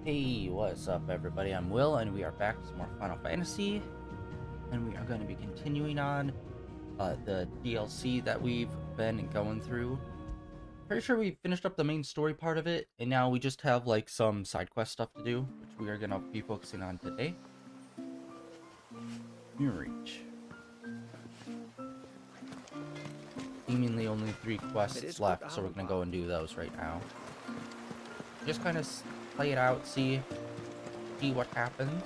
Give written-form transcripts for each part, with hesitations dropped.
Hey, what's up everybody? I'm Will and we are back with some more Final Fantasy, and we are going to be continuing on the DLC that we've been going through. Pretty sure we finished up the main story part of it, and now we just have like some side quest stuff to do, which we are going to be focusing on today. New reach. Seemingly only 3 quests left, so we're going to go and do those right now. Just kind of play it out, see what happens.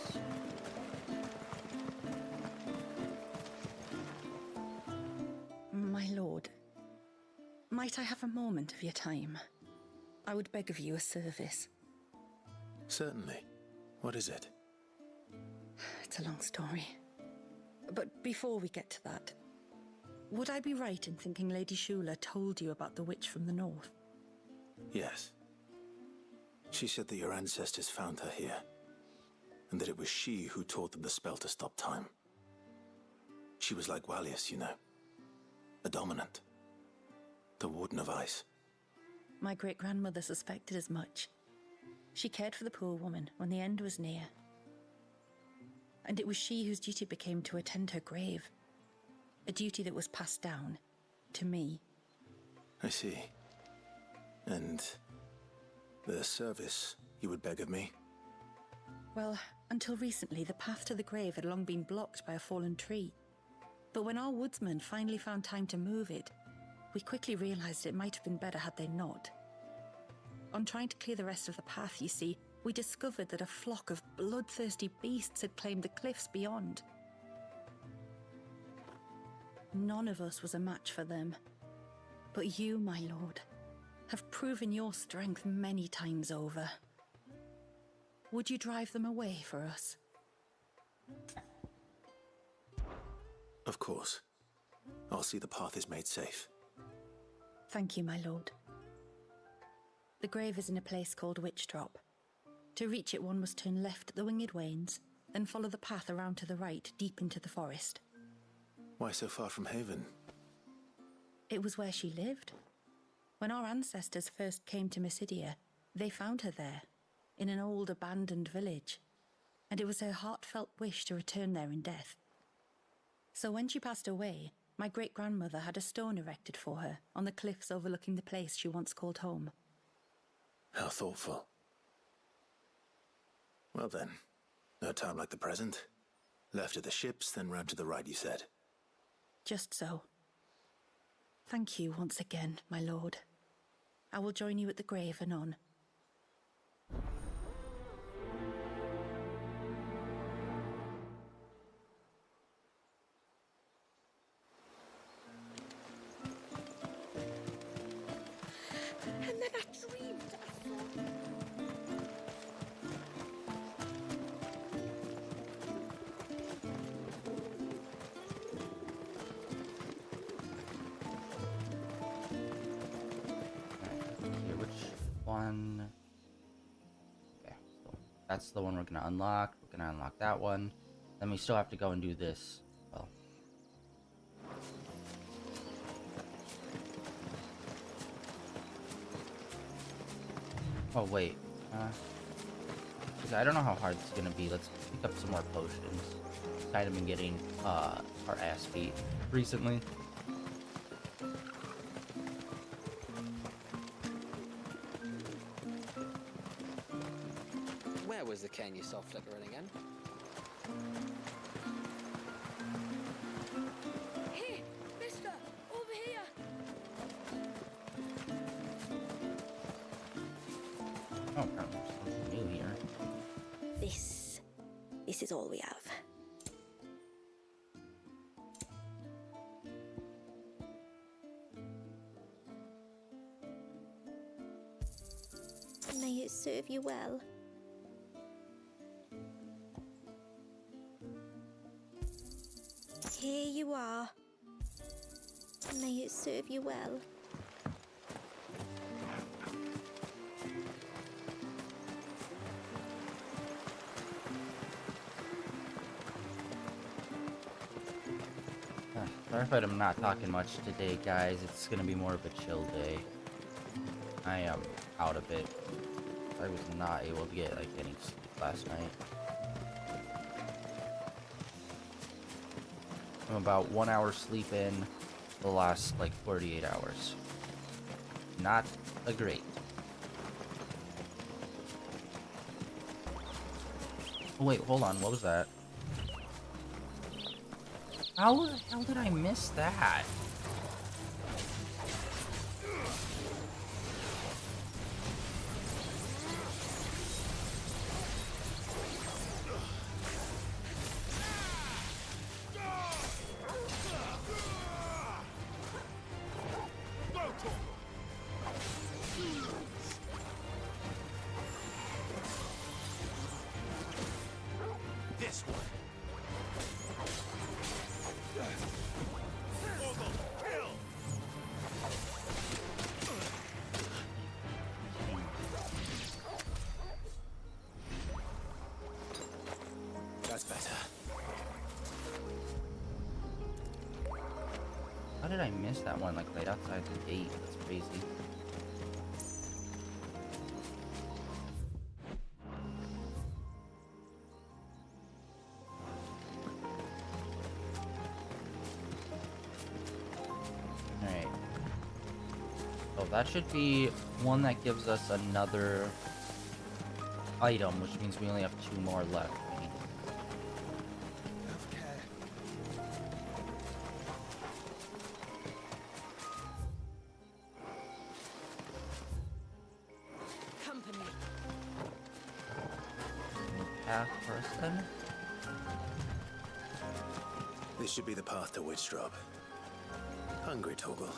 My lord, might I have a moment of your time? I would beg of you a service. Certainly. What is it? It's a long story. But before we get to that, would I be right in thinking Lady Shula told you about the witch from the north? Yes. She said that your ancestors found her here, and that it was she who taught them the spell to stop time. She was like Walius, you know. A dominant. The Warden of Ice. My great-grandmother suspected as much. She cared for the poor woman when the end was near. And it was she whose duty became to attend her grave. A duty that was passed down to me. I see. And the service you would beg of me? Well, until recently, the path to the grave had long been blocked by a fallen tree. But when our woodsmen finally found time to move it, we quickly realized it might have been better had they not. On trying to clear the rest of the path, you see, we discovered that a flock of bloodthirsty beasts had claimed the cliffs beyond. None of us was a match for them. But you, my lord, have proven your strength many times over. Would you drive them away for us? Of course. I'll see the path is made safe. Thank you, my lord. The grave is in a place called Witch Drop. To reach it, one must turn left at the Winged Wains, then follow the path around to the right, deep into the forest. Why so far from Haven? It was where she lived. When our ancestors first came to Mysidia, they found her there, in an old abandoned village, and it was her heartfelt wish to return there in death. So when she passed away, my great-grandmother had a stone erected for her on the cliffs overlooking the place she once called home. How thoughtful. Well then, no time like the present. Left at the ships, then round to the right, you said. Just so. Thank you once again, my lord. I will join you at the grave anon. And then I dreamed I saw... Okay, which one? Okay, so that's the one we're gonna unlock. We're gonna unlock that one. Then we still have to go and do this. Well, oh wait, because I don't know how hard it's gonna be. Let's pick up some more potions. Kind of been getting our ass beat recently. Where was the cane you saw flickering again? Here, mister! Over here! Oh, apparently there's something new here. This is all we have. May it serve you well. Here you are. May it serve you well. Sorry if I'm not talking much today, guys. It's gonna be more of a chill day. I am out of it. I was not able to get like any sleep last night. I'm about 1 hour sleep in the last like 48 hours. Not a great. Oh, wait, hold on. What was that? How the hell did I miss that? That's better. How did I miss that one, like, right outside the gate? That's crazy. Alright. So that should be one that gives us another item, which means we only have 2 more left. Right? Company. Path first, then? This should be the path to Witchdrop. Hungry, Torgal.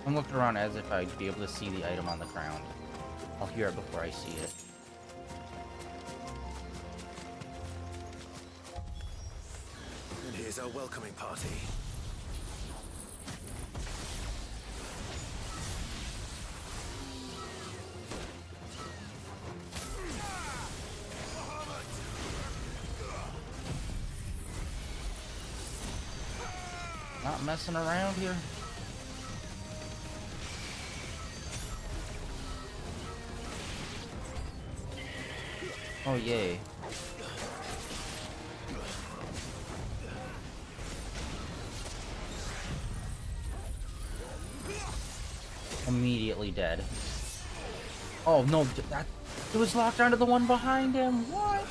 I'm looking around as if I'd be able to see the item on the ground. I'll hear it before I see it. And here's our welcoming party. Not messing around here. Oh, yay. Immediately dead. Oh, no, that... It was locked onto the one behind him. What?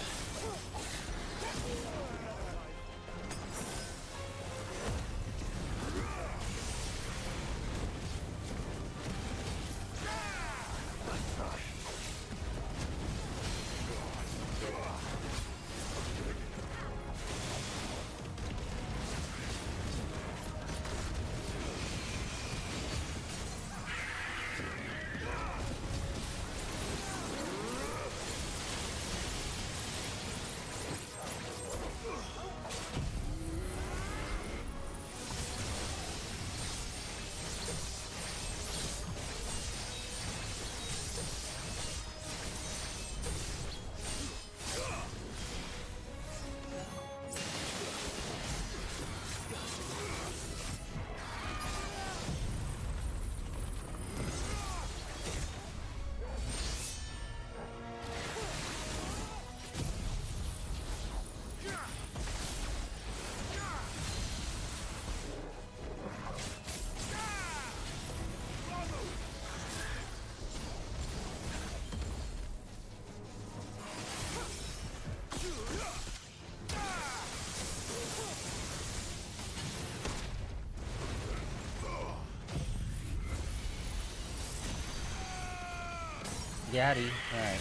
Gaddy. Alright.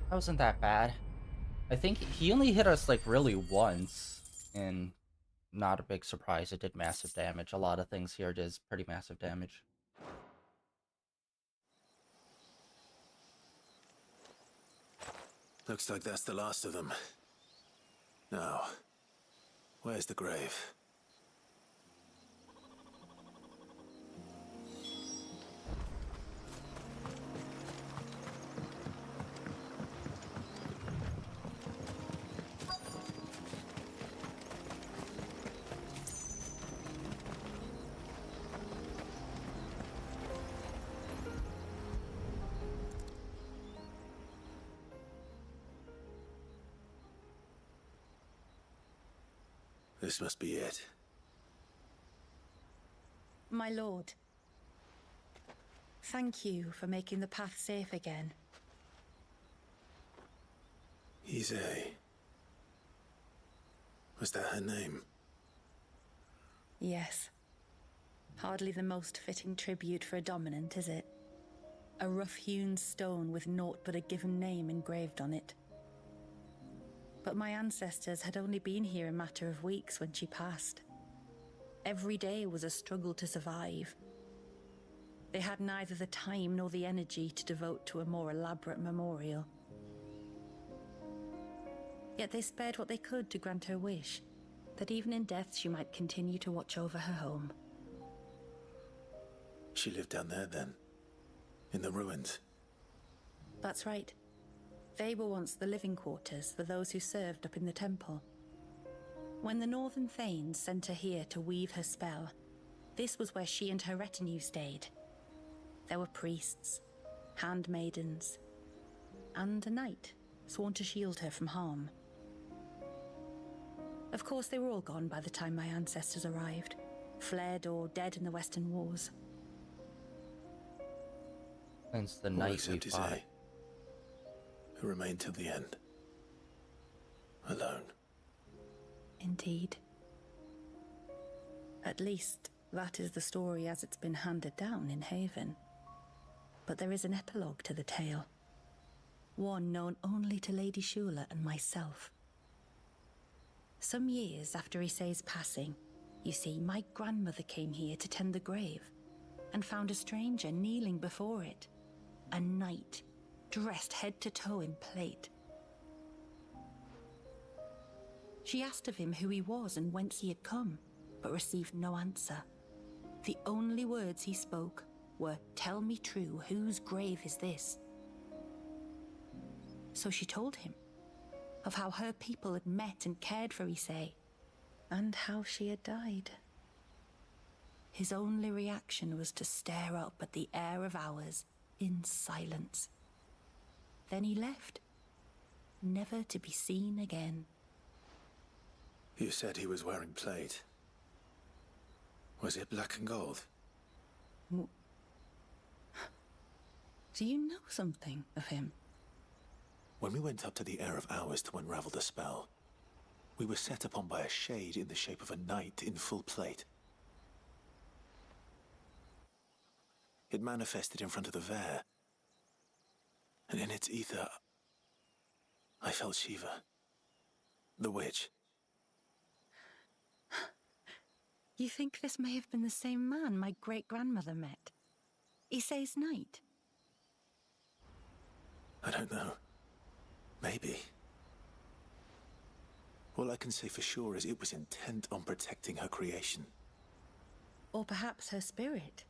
That wasn't that bad. I think he only hit us, like, really once. And not a big surprise, it did massive damage. A lot of things here does pretty massive damage. Looks like that's the last of them. Now, where's the grave? This must be it. My lord, thank you for making the path safe again. Izay. Was that her name? Yes. Hardly the most fitting tribute for a dominant, is it? A rough-hewn stone with naught but a given name engraved on it. But my ancestors had only been here a matter of weeks when she passed. Every day was a struggle to survive. They had neither the time nor the energy to devote to a more elaborate memorial. Yet they spared what they could to grant her wish, that even in death she might continue to watch over her home. She lived down there then? In the ruins? That's right. They were once the living quarters for those who served up in the temple. When the Northern Thanes sent her here to weave her spell, this was where she and her retinue stayed. There were priests, handmaidens, and a knight sworn to shield her from harm. Of course, they were all gone by the time my ancestors arrived, fled or dead in the Western Wars. Since the All night we except his fought. A, who remained till the end. Alone. Indeed. At least, that is the story as it's been handed down in Haven. But there is an epilogue to the tale. One known only to Lady Shula and myself. Some years after Issei's passing, you see, my grandmother came here to tend the grave and found a stranger kneeling before it. A knight, dressed head to toe in plate. She asked of him who he was and whence he had come, but received no answer. The only words he spoke were, "Tell me true, whose grave is this?" So she told him of how her people had met and cared for Issei, and how she had died. His only reaction was to stare up at the air of hours in silence. Then he left, never to be seen again. You said he was wearing plate. Was it black and gold? Do you know something of him? When we went up to the Air of Hours to unravel the spell, we were set upon by a shade in the shape of a knight in full plate. It manifested in front of the Vare, and in its ether, I felt Shiva, the witch. You think this may have been the same man my great-grandmother met? Issei's knight? I don't know. Maybe. All I can say for sure is it was intent on protecting her creation. Or perhaps her spirit?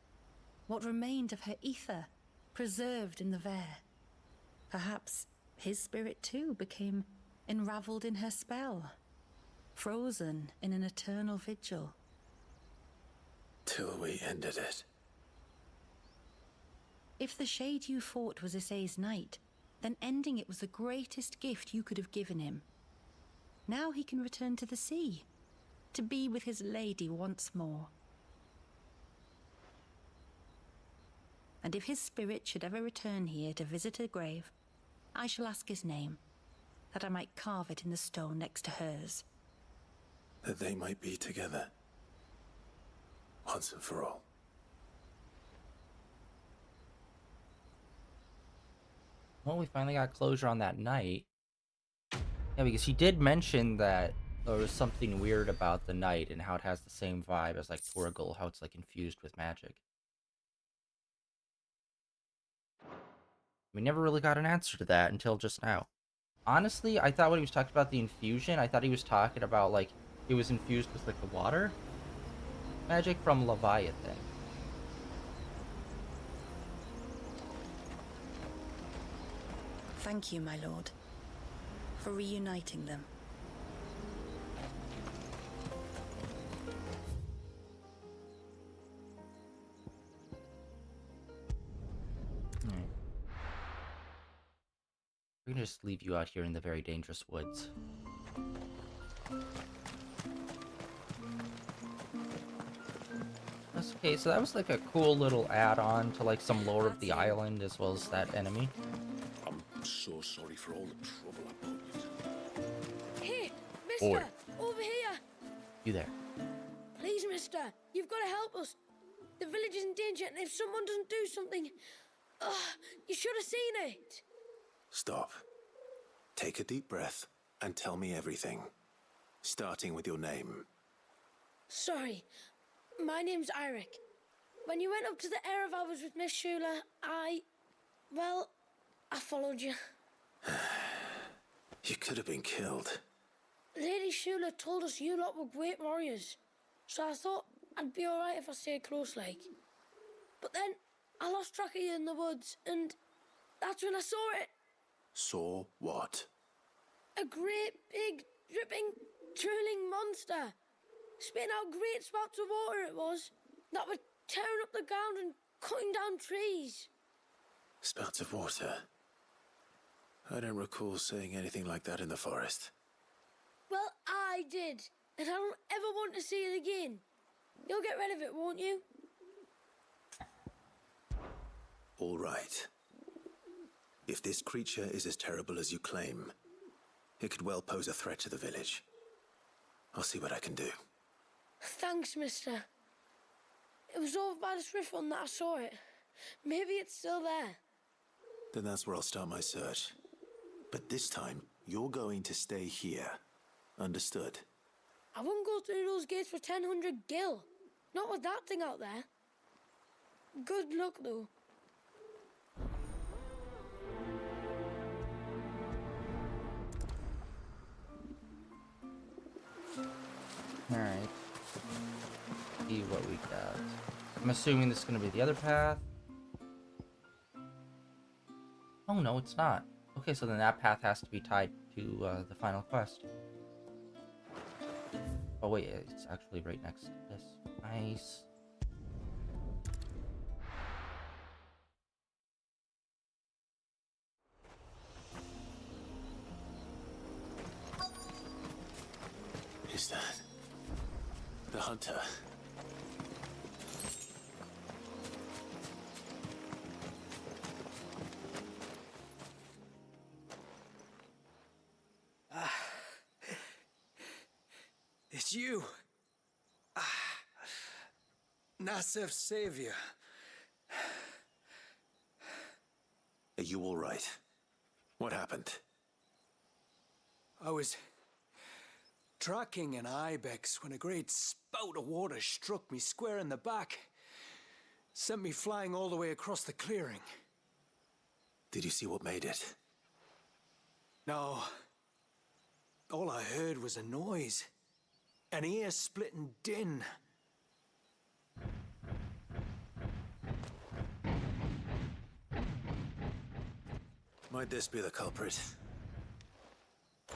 What remained of her ether, preserved in the Vare? Perhaps his spirit too became enraveled in her spell, frozen in an eternal vigil. Till we ended it. If the shade you fought was Issei's knight, then ending it was the greatest gift you could have given him. Now he can return to the sea, to be with his lady once more. And if his spirit should ever return here to visit her grave, I shall ask his name, that I might carve it in the stone next to hers. That they might be together. Once and for all. Well, we finally got closure on that night. Yeah, because he did mention that there was something weird about the night and how it has the same vibe as like Torgal, how it's like infused with magic. We never really got an answer to that until just now. Honestly, I thought when he was talking about the infusion, I thought he was talking about like it was infused with like the water magic from Leviathan. Thank you, my lord, for reuniting them. We're gonna just leave you out here in the very dangerous woods. That's okay. So that was like a cool little add-on to like some lore of the island as well as that enemy. I'm so sorry for all the trouble I put you to. Hey, mister! Boy. Over here! You there? Please, mister, you've got to help us. The village is in danger, and if someone doesn't do something... you should have seen it. Stop. Take a deep breath and tell me everything. Starting with your name. Sorry, my name's Eirik. When you went up to the Ereval with Miss Shula, I followed you. You could have been killed. Lady Shula told us you lot were great warriors, so I thought I'd be alright if I stayed close like. But then I lost track of you in the woods, and that's when I saw it. Saw what? A great, big, dripping, drooling monster. Spitting out great spouts of water it was, that were tearing up the ground and cutting down trees. Spouts of water. I don't recall seeing anything like that in the forest. Well, I did, and I don't ever want to see it again. You'll get rid of it, won't you? All right. If this creature is as terrible as you claim, it could well pose a threat to the village. I'll see what I can do. Thanks, mister. It was over by the Swift one that I saw it. Maybe it's still there. Then that's where I'll start my search. But this time, you're going to stay here. Understood? I wouldn't go through those gates for 1,000 gil. Not with that thing out there. Good luck, though. Alright. See what we got. I'm assuming this is going to be the other path. Oh, no, it's not. Okay, so then that path has to be tied to the final quest. Oh, wait, it's actually right next to this. Nice. Is that the hunter? It's you. Nasef's savior. Are you all right? What happened? I was tracking an ibex when a great spout of water struck me square in the back. Sent me flying all the way across the clearing. Did you see what made it? No. All I heard was a noise. An ear-splitting din. Might this be the culprit?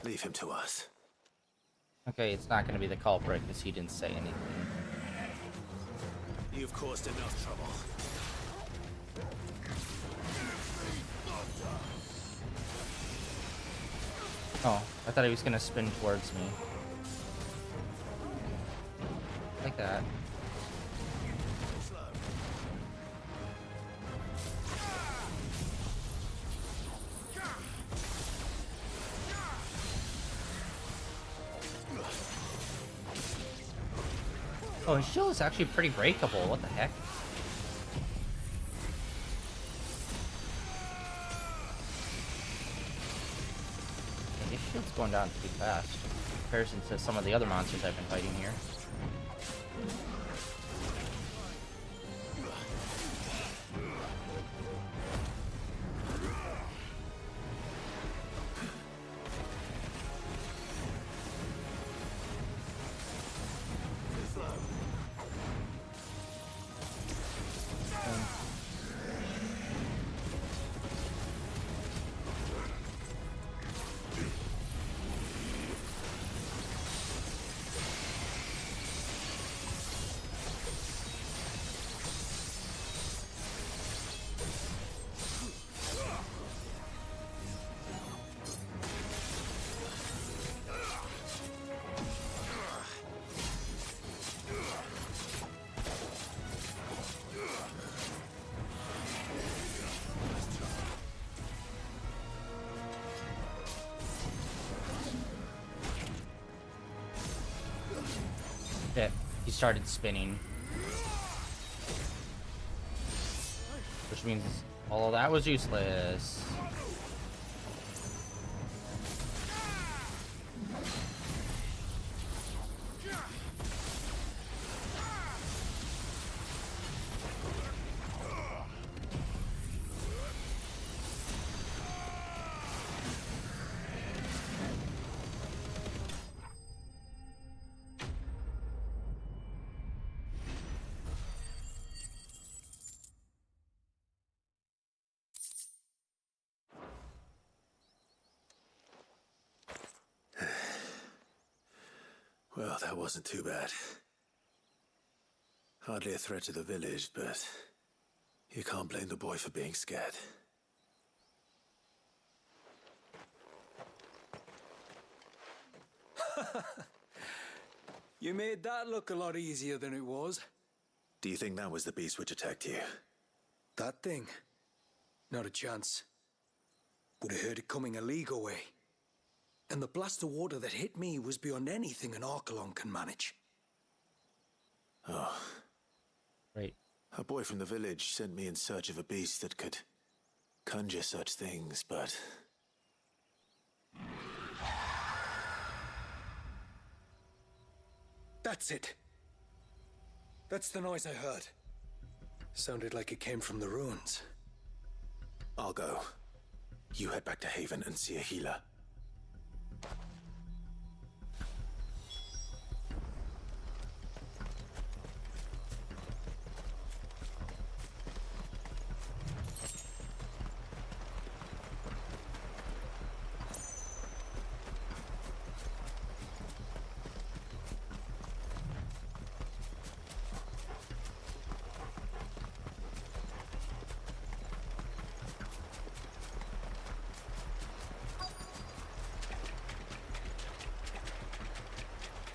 Leave him to us. Okay, it's not going to be the culprit because he didn't say anything. You've caused enough trouble. Oh, I thought he was going to spin towards me. Like that. Oh, his shield is actually pretty breakable. What the heck? Yeah, his shield's going down pretty fast in comparison to some of the other monsters I've been fighting here. Shit, he started spinning. Which means all of that was useless. Well, that wasn't too bad. Hardly a threat to the village, but you can't blame the boy for being scared. You made that look a lot easier than it was. Do you think that was the beast which attacked you? That thing? Not a chance. Would have heard it coming a league away. And the blast of water that hit me was beyond anything an Archelon can manage. Oh. Right. A boy from the village sent me in search of a beast that could conjure such things, but... That's it. That's the noise I heard. Sounded like it came from the ruins. I'll go. You head back to Haven and see a healer.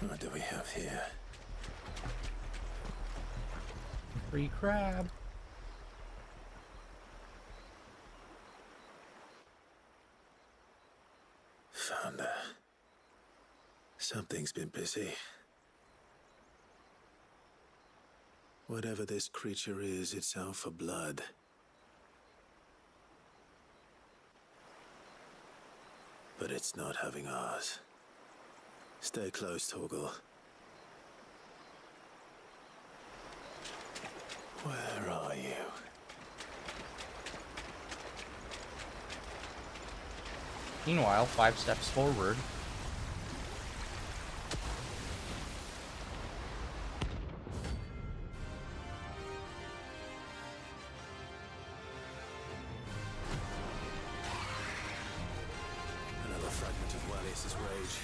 What do we have here? Free crab. Found her. Something's been busy. Whatever this creature is, it's out for blood. But it's not having ours. Stay close, Torgal. Where are you? Meanwhile, 5 steps forward. Another fragment of Walius' rage.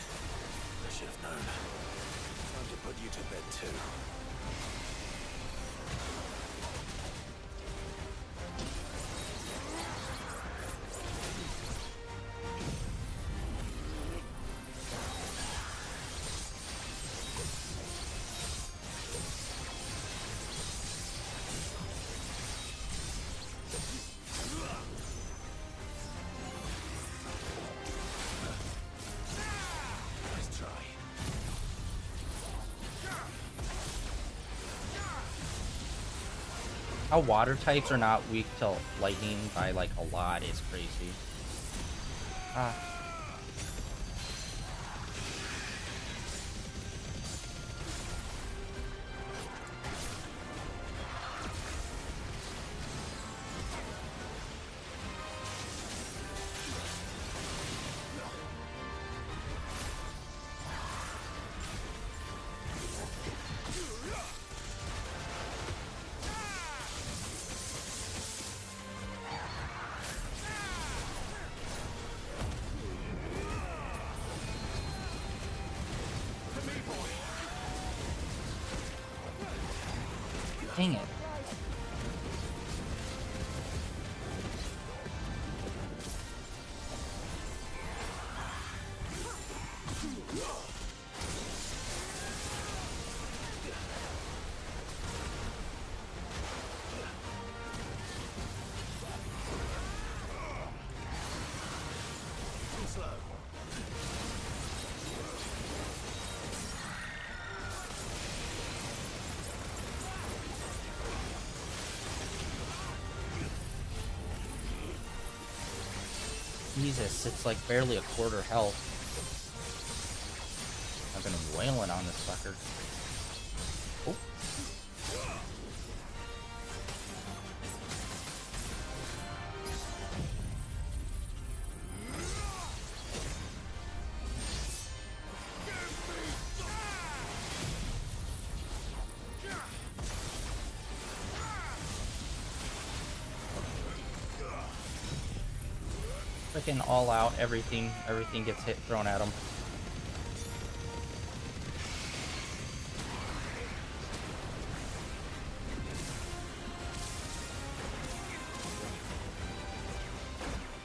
I should have known. Time to put you to bed too. Nice try. How water types are not weak to lightning by like a lot is crazy. Ah. Dang it. Jesus, it's like barely a quarter health. I've been wailing on this sucker. Oh. Freaking all out, everything gets thrown at him.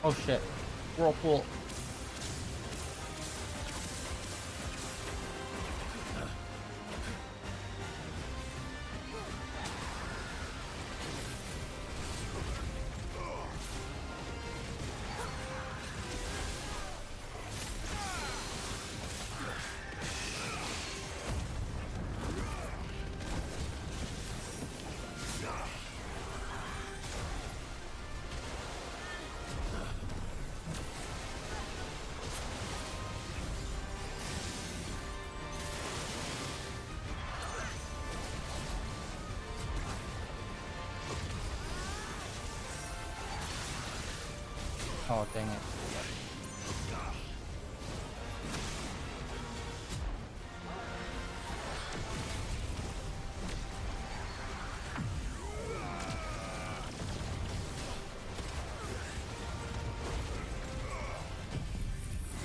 Oh shit. Whirlpool. Oh, dang it.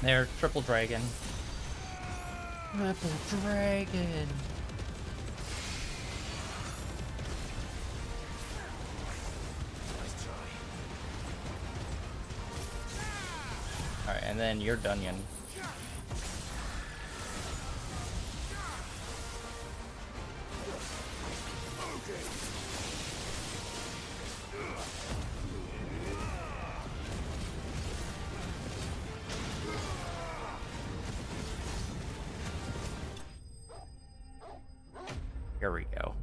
There, triple dragon. Triple dragon. Alright, and then you're Dunyan. Here we go.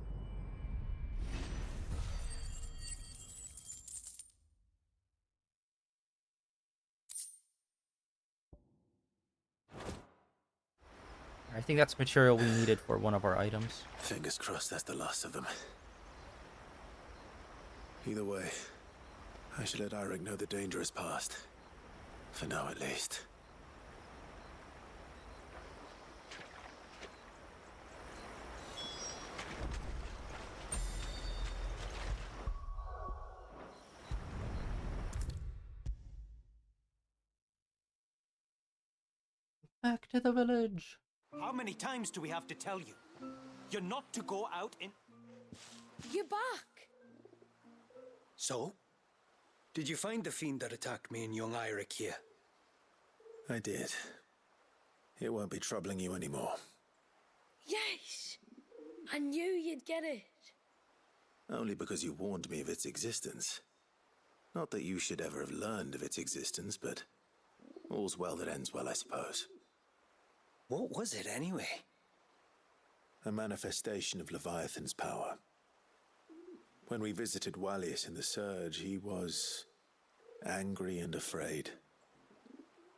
I think that's material we needed for one of our items. Fingers crossed that's the last of them. Either way, I should let Eirik know the danger is past. For now, at least. Back to the village. How many times do we have to tell you? You're not to go out in... You're back! So? Did you find the fiend that attacked me and young Eirik here? I did. It won't be troubling you anymore. Yes! I knew you'd get it. Only because you warned me of its existence. Not that you should ever have learned of its existence, but all's well that ends well, I suppose. What was it anyway? A manifestation of Leviathan's power. When we visited Walius in the Surge, he was angry and afraid.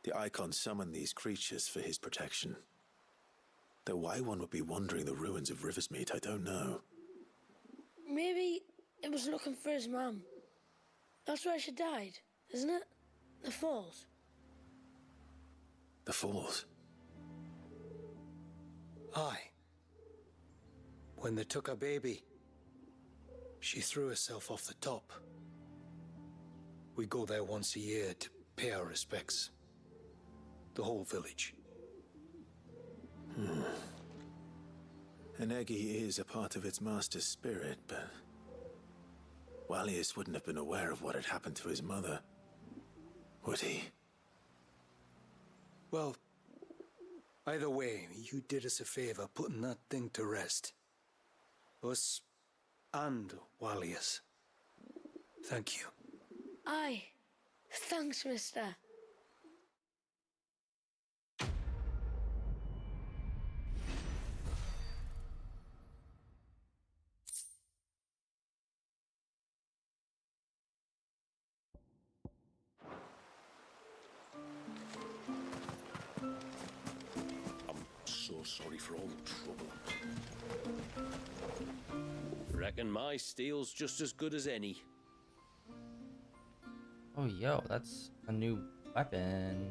The Eikon summoned these creatures for his protection. Though why one would be wandering the ruins of Riversmeet, I don't know. Maybe it was looking for his mum. That's where she died, isn't it? The Falls. The Falls? Aye. When they took her baby, she threw herself off the top. We go there once a year to pay our respects. The whole village. An Eggy is a part of its master's spirit, but Walius wouldn't have been aware of what had happened to his mother, would he? Well, either way, you did us a favor putting that thing to rest. Us and Walius. Thank you. Aye. Thanks, mister. so sorry for all the trouble I put you. Reckon my steel's just as good as any. Oh, yo, that's a new weapon.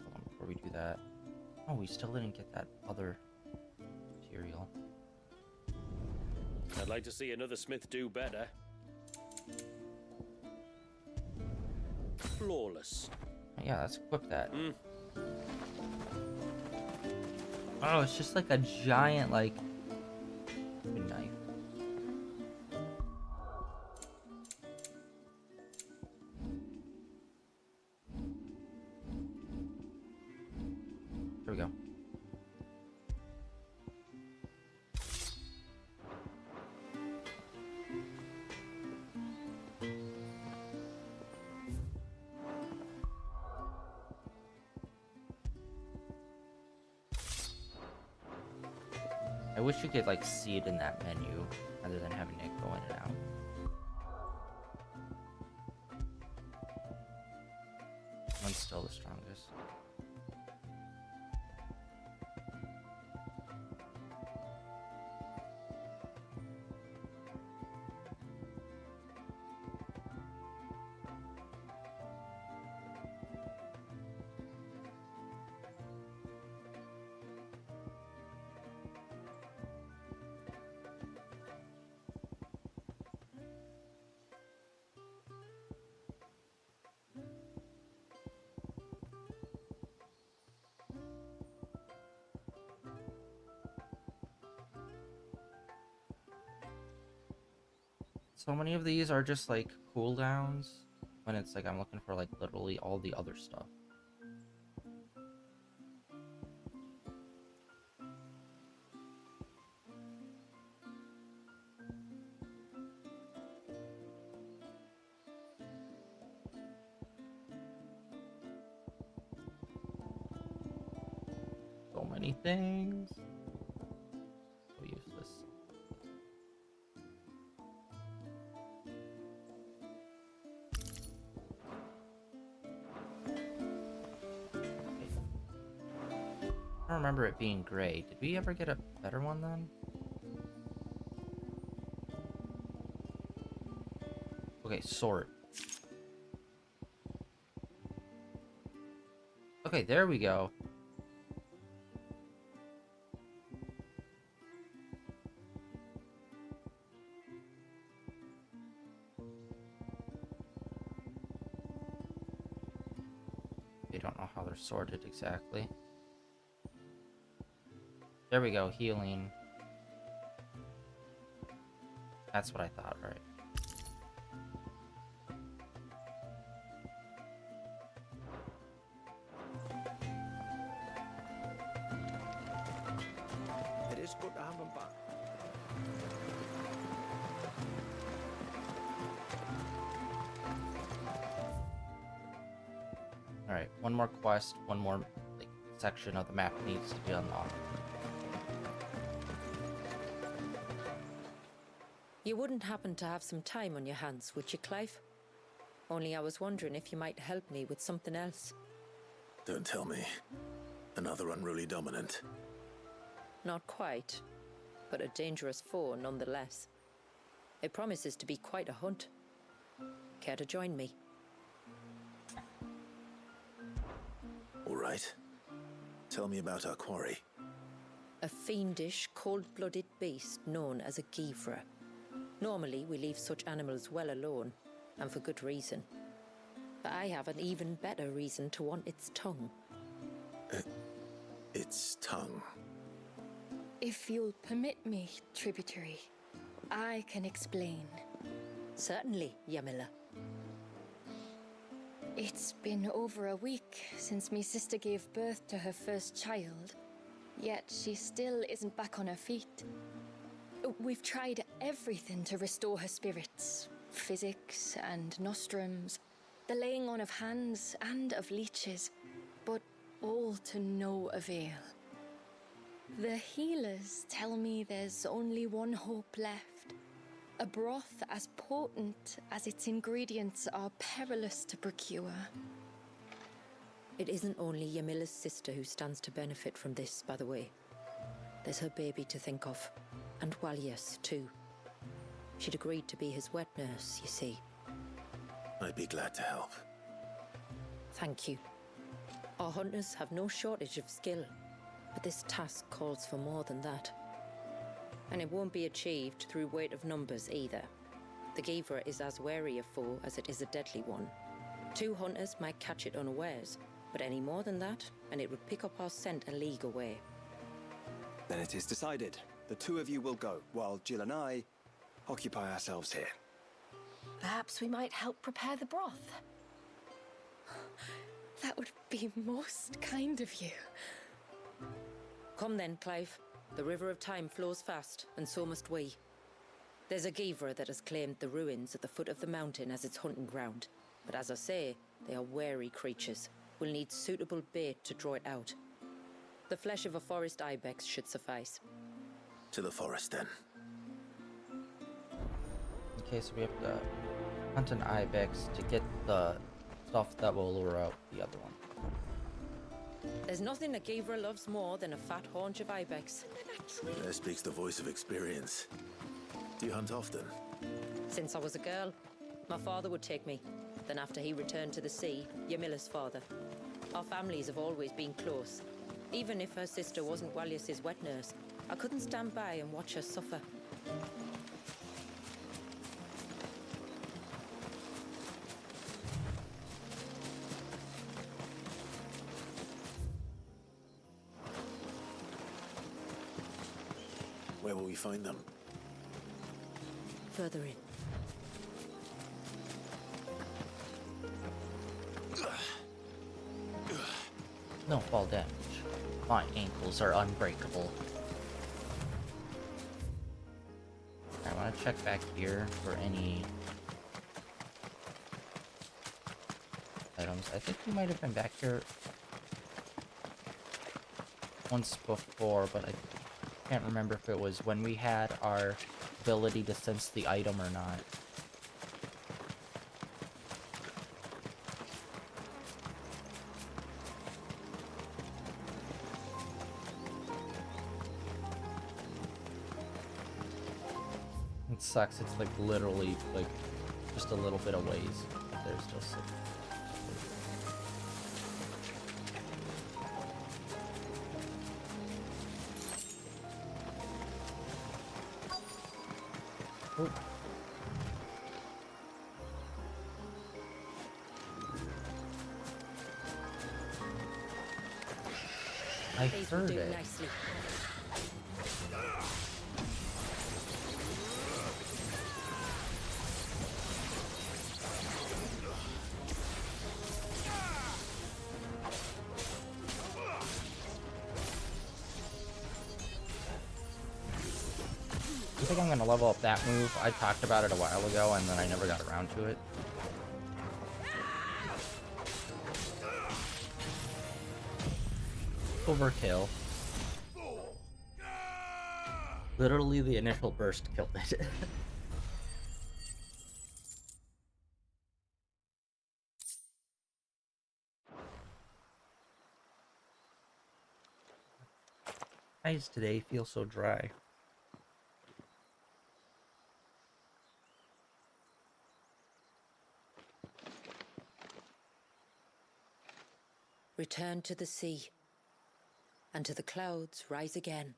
Hold on, before we do that. Oh, we still didn't get that other material. I'd like to see another smith do better. Flawless. Oh, yeah, let's equip that. Oh, it's just like a giant, like, knife. There we go. I wish you could like see it in that menu rather than having it go in and out. One's still the strongest. So many of these are just like cooldowns when it's like I'm looking for like literally all the other stuff. So many things. So useless. I don't remember it being gray. Did we ever get a better one then? Okay, sword. Okay, there we go. They don't know how they're sorted exactly. There we go, healing. That's what I thought, right? It is good to have them back. Alright, one more quest, one more like, section of the map needs to be unlocked. You wouldn't happen to have some time on your hands, would you, Clive? Only I was wondering if you might help me with something else. Don't tell me. Another unruly dominant. Not quite, but a dangerous foe nonetheless. It promises to be quite a hunt. Care to join me? All right. Tell me about our quarry. A fiendish, cold-blooded beast known as a Givra. Normally, we leave such animals well alone, and for good reason. But I have an even better reason to want its tongue. Its tongue. If you'll permit me, tributary, I can explain. Certainly, Yamila. It's been over a week since me sister gave birth to her first child, yet she still isn't back on her feet. We've tried everything to restore her spirits. Physics and nostrums, the laying on of hands and of leeches, but all to no avail. The healers tell me there's only one hope left. A broth as potent as its ingredients are perilous to procure. It isn't only Yamila's sister who stands to benefit from this, by the way. There's her baby to think of. And Walias, too. She'd agreed to be his wet nurse, you see. I'd be glad to help. Thank you. Our hunters have no shortage of skill, but this task calls for more than that. And it won't be achieved through weight of numbers either. The Givra is as wary a foe as it is a deadly one. 2 hunters might catch it unawares, but any more than that, and it would pick up our scent a league away. Then it is decided. The 2 of you will go, while Jill and I occupy ourselves here. Perhaps we might help prepare the broth. That would be most kind of you. Come then, Clive. The river of time flows fast, and so must we. There's a Givra that has claimed the ruins at the foot of the mountain as its hunting ground. But as I say, they are wary creatures. We'll need suitable bait to draw it out. The flesh of a forest ibex should suffice. To the forest, then. Okay, so we have to hunt an ibex to get the stuff that will lure out the other one. There's nothing a Givra loves more than a fat haunch of ibex. There speaks the voice of experience. Do you hunt often? Since I was a girl, my father would take me. Then after he returned to the sea, Yamila's father. Our families have always been close. Even if her sister wasn't Walias's wet nurse, I couldn't stand by and watch her suffer. Where will we find them? Further in. No fall damage. My ankles are unbreakable. I want to check back here for any items. I think we might have been back here once before, but I can't remember if it was when we had our ability to sense the item or not. It sucks, it's like literally like just a little bit of ways. There's just like... Ooh. I heard it. Nicely. I think I'm gonna level up that move. I talked about it a while ago and then I never got around to it. Overkill. Literally the initial burst killed it. Eyes today feel so dry. Return to the sea, and to the clouds rise again.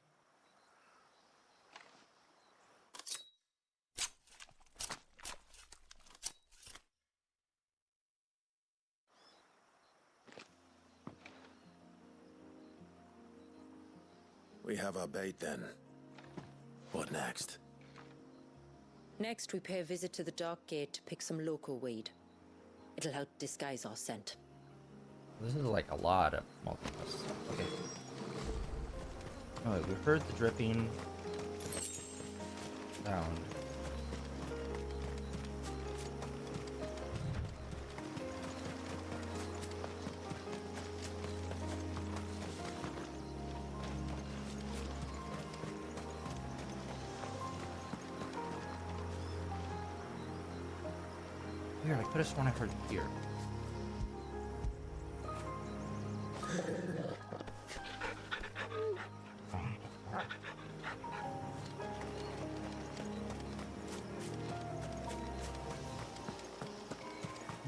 We have our bait then. What next? Next, we pay a visit to the Dark Gate to pick some local weed. It'll help disguise our scent. This is like a lot of multiple stuff. Okay. Oh, we heard the dripping sound. Weird, I could have sworn I heard it here.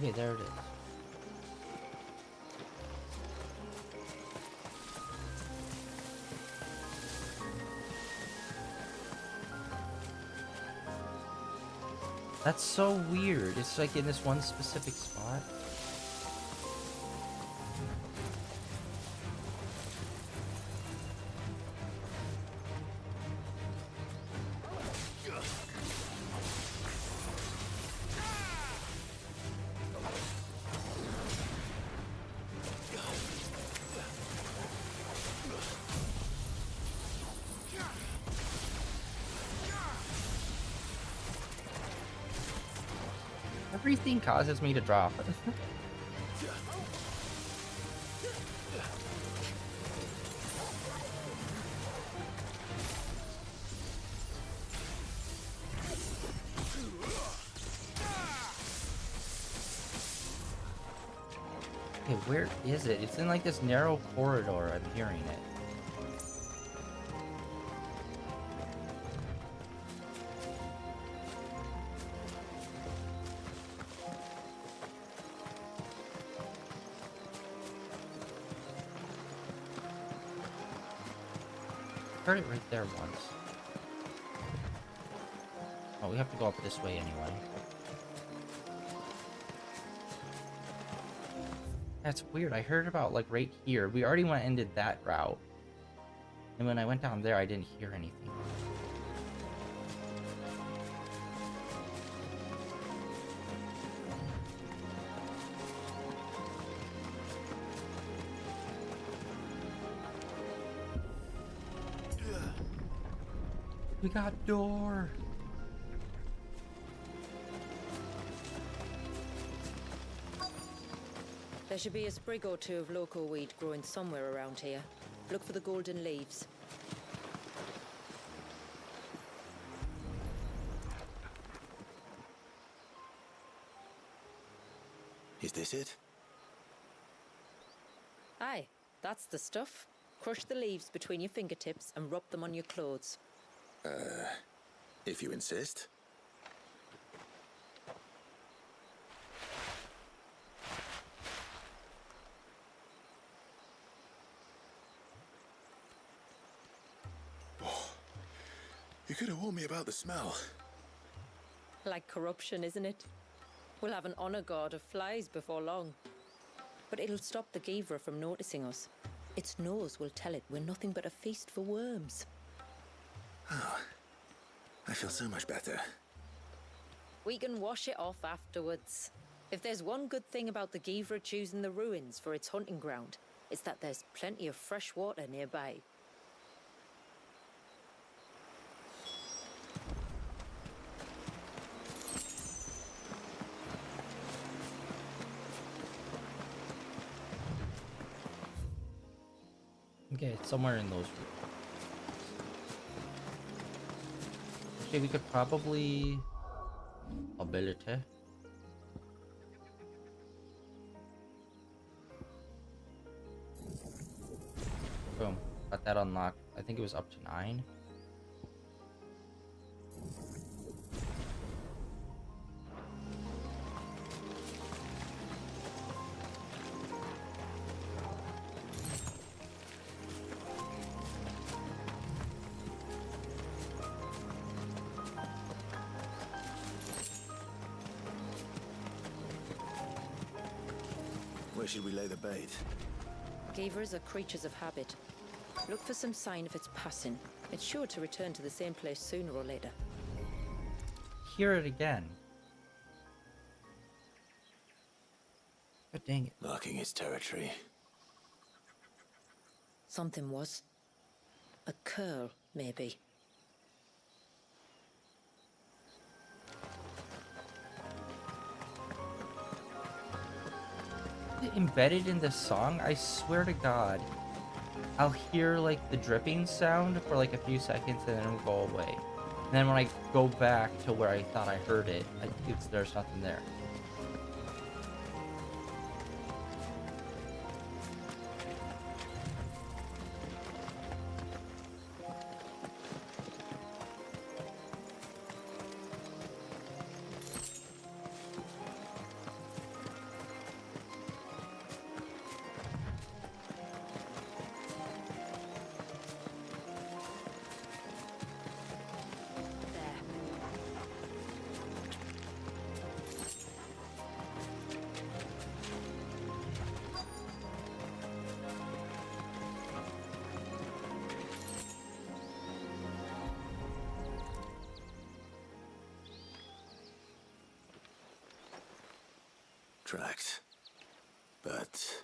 Okay, there it is. That's so weird. It's like in this one specific spot. Everything causes me to drop. Okay, where is it? It's in like this narrow corridor. I'm hearing it. Heard it right there once. Oh, we have to go up this way anyway. That's weird. I heard about like right here. We already went and did that route. And when I went down there, I didn't hear anything. We got door. There should be a sprig or two of local weed growing somewhere around here. Look for the golden leaves. Is this it? Aye, that's the stuff. Crush the leaves between your fingertips and rub them on your clothes. If you insist. Oh, you could have warned me about the smell. Like corruption, isn't it? We'll have an honor guard of flies before long. But it'll stop the Givra from noticing us. Its nose will tell it we're nothing but a feast for worms. Oh, I feel so much better. We can wash it off afterwards. If there's one good thing about the Givra choosing the ruins for its hunting ground, it's that there's plenty of fresh water nearby. Okay, it's somewhere in those rooms. Okay, we could probably ability. Boom, got that unlocked. I think it was up to 9. Where should we lay the bait? Givras are creatures of habit. Look for some sign of its passing. It's sure to return to the same place sooner or later. Hear it again. But dang it. Marking its territory. Something was. A curl, maybe. Embedded in the song, I swear to God, I'll hear like the dripping sound for like a few seconds and then it'll go away. And then when I go back to where I thought I heard it, there's nothing there. tracks. But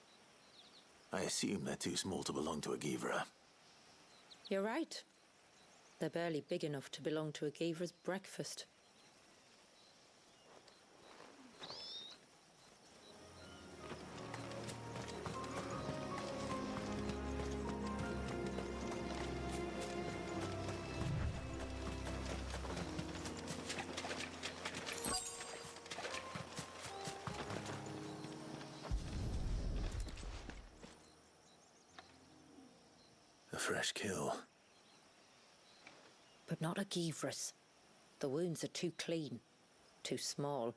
I assume they're too small to belong to a Givra. You're right. They're barely big enough to belong to a Givra's breakfast. A fresh kill. But not a Givra's. The wounds are too clean, too small.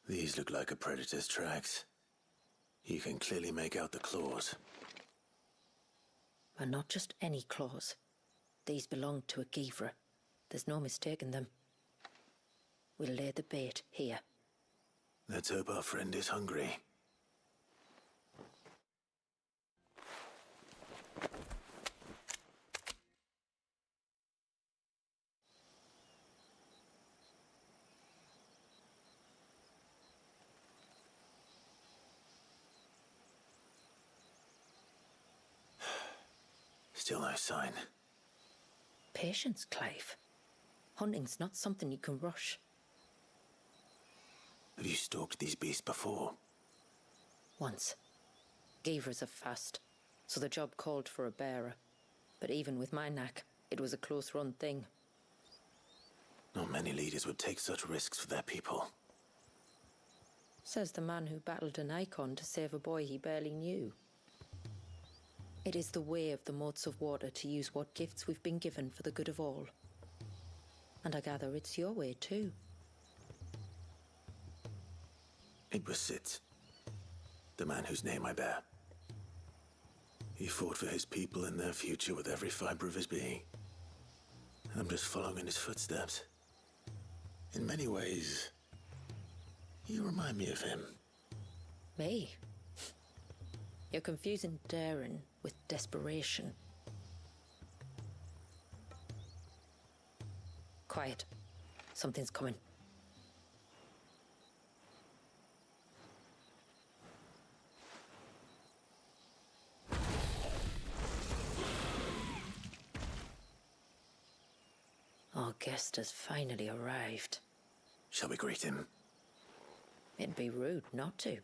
These look like a predator's tracks. You can clearly make out the claws. And not just any claws. These belong to a Givra. There's no mistaking them. We'll lay the bait here. Let's hope our friend is hungry. Still no sign. Patience, Clive. Hunting's not something you can rush. Have you stalked these beasts before? Once. Givras are fast, so the job called for a bearer. But even with my knack, it was a close-run thing. Not many leaders would take such risks for their people. Says the man who battled an Eikon to save a boy he barely knew. It is the way of the motes of water to use what gifts we've been given for the good of all. And I gather it's your way too. It was Sid, the man whose name I bear. He fought for his people and their future with every fiber of his being. I'm just following in his footsteps. In many ways, you remind me of him. Me? You're confusing daring with desperation. Quiet. Something's coming. Our guest has finally arrived. Shall we greet him? It'd be rude not to.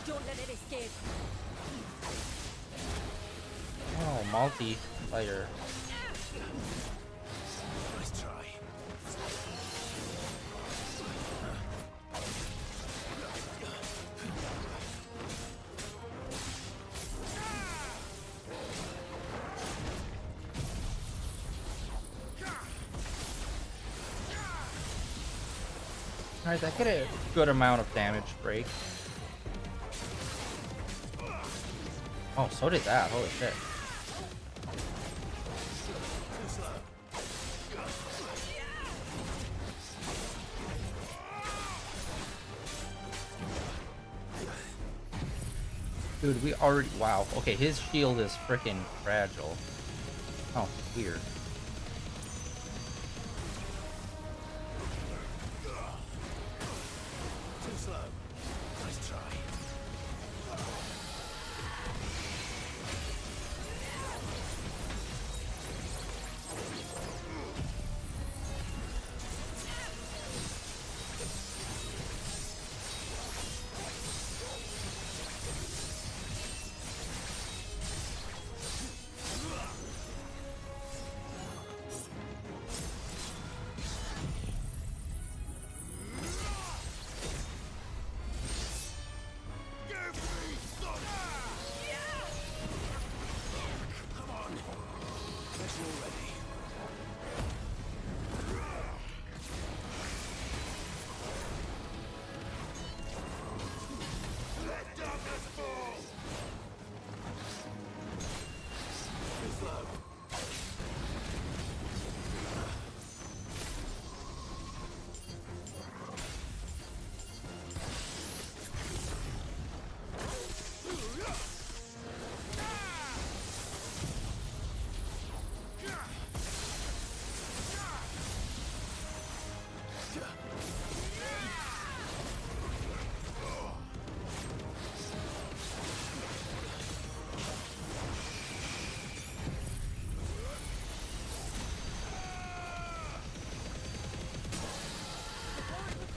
Don't let it escape. Oh, multi-fighter. Nice try. Alright, that get a good amount of damage break. Oh, so did that. Holy shit. Dude, we already... Wow. Okay, his shield is freaking fragile. Oh, weird. Too slow. Nice try.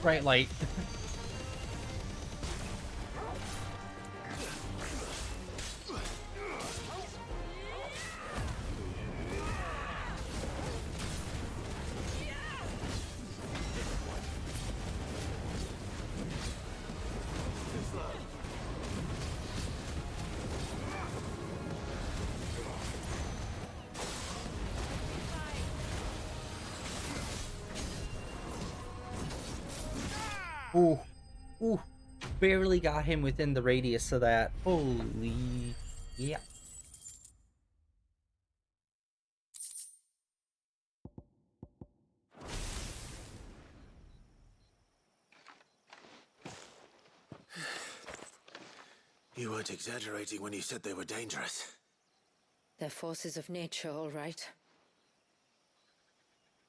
bright light. Ooh, ooh, barely got him within the radius of that. Holy, yeah. You weren't exaggerating when you said they were dangerous. They're forces of nature, all right.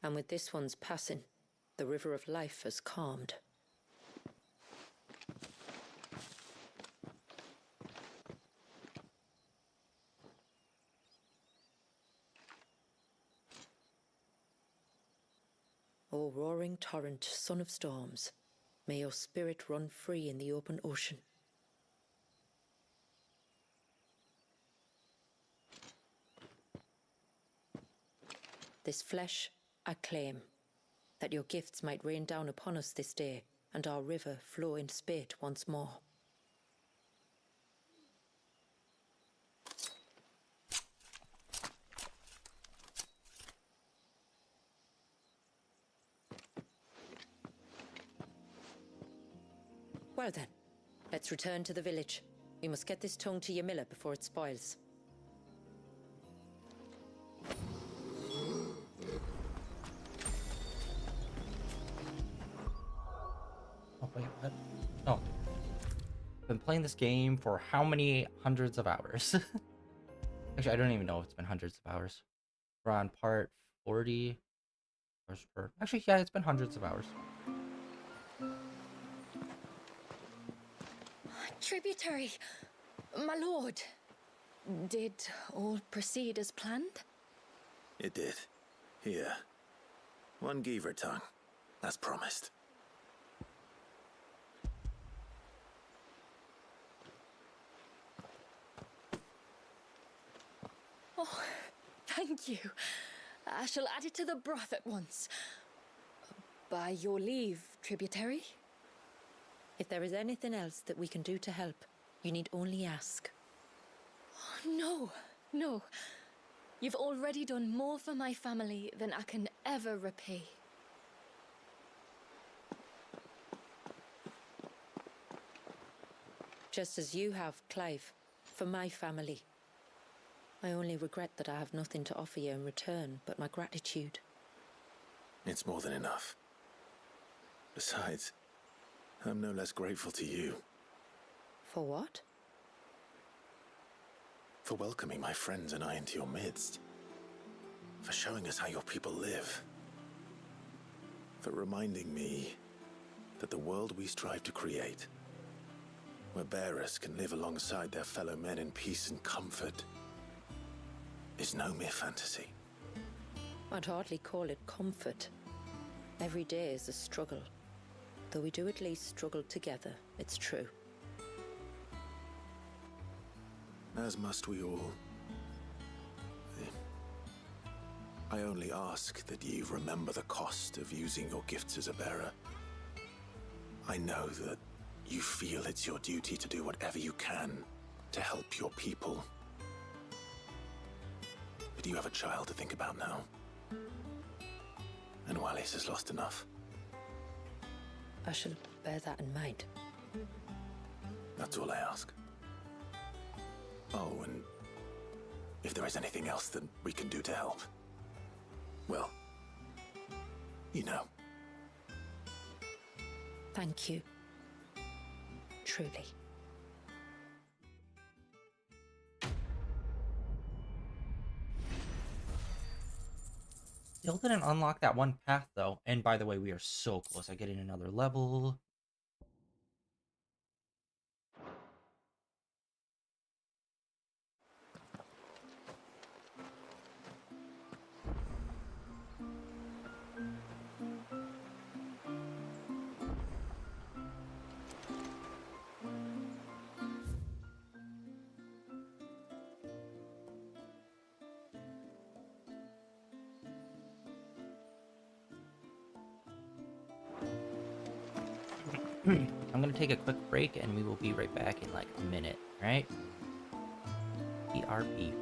And with this one's passing, the river of life has calmed. O roaring torrent, son of storms, may your spirit run free in the open ocean. This flesh I claim, that your gifts might rain down upon us this day, and our river flow in spate once more. Well then, let's return to the village. We must get this tongue to Ymilla before it spoils. Oh wait, what? Oh. Been playing this game for how many hundreds of hours? Actually, I don't even know if it's been hundreds of hours. We're on part 40. Actually, yeah, it's been hundreds of hours. Tributary, my lord. Did all proceed as planned? It did. Here. One Geaver tongue. As promised. Oh, thank you. I shall add it to the broth at once. By your leave, tributary. If there is anything else that we can do to help, you need only ask. No, no. You've already done more for my family than I can ever repay. Just as you have, Clive, for my family. I only regret that I have nothing to offer you in return but my gratitude. It's more than enough. Besides, I'm no less grateful to you. For what? For welcoming my friends and I into your midst. For showing us how your people live. For reminding me that the world we strive to create, where bearers can live alongside their fellow men in peace and comfort, is no mere fantasy. I'd hardly call it comfort. Every day is a struggle. Though we do at least struggle together, it's true. As must we all. I only ask that you remember the cost of using your gifts as a bearer. I know that you feel it's your duty to do whatever you can to help your people. But you have a child to think about now. And Wallis has lost enough. I shall bear that in mind. That's all I ask. Oh, and if there is anything else that we can do to help, well, you know. Thank you. Truly. Still didn't unlock that one path though. And by the way, we are so close to getting another level. I'm gonna take a quick break and we will be right back in like a minute, right? PRP.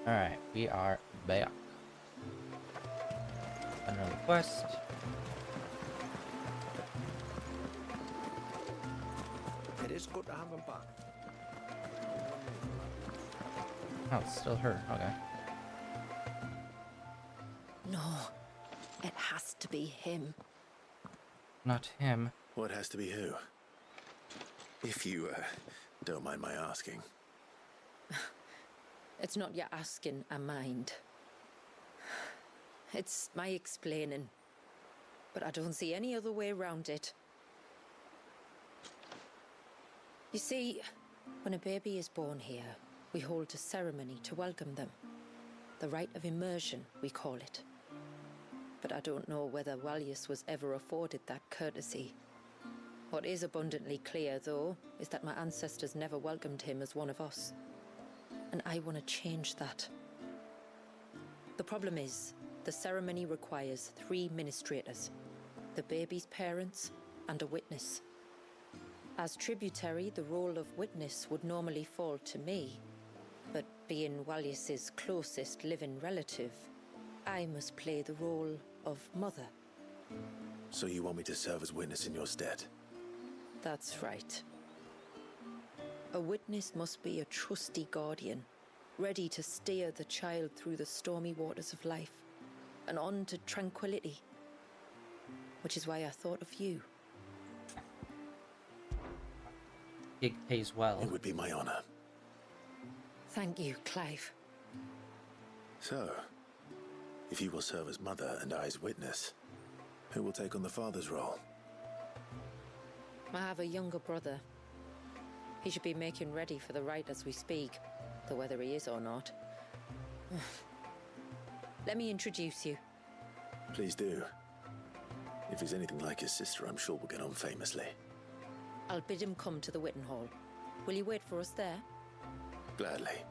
Alright, we are back. Another quest. It is good to have them back. Oh, it's still her. Okay. No, it has to be him. Not him. What has to be who? If you, don't mind my asking. It's not your asking, I mind. It's my explaining. But I don't see any other way around it. You see, when a baby is born here, we hold a ceremony to welcome them. The rite of immersion, we call it. But I don't know whether Walius was ever afforded that courtesy. What is abundantly clear, though, is that my ancestors never welcomed him as one of us. And I want to change that. The problem is, the ceremony requires 3 ministrators, the baby's parents and a witness. As tributary, the role of witness would normally fall to me, but being Walius's closest living relative, I must play the role of mother. So you want me to serve as witness in your stead? That's right. A witness must be a trusty guardian, ready to steer the child through the stormy waters of life and on to tranquility. Which is why I thought of you. Gig pays well. It would be my honor. Thank you, Clive. So, if you will serve as mother and I as witness, who will take on the father's role? I have a younger brother. He should be making ready for the rite as we speak, though whether he is or not. Let me introduce you. Please do. If he's anything like his sister, I'm sure we'll get on famously. I'll bid him come to the Witten Hall. Will you wait for us there? Gladly.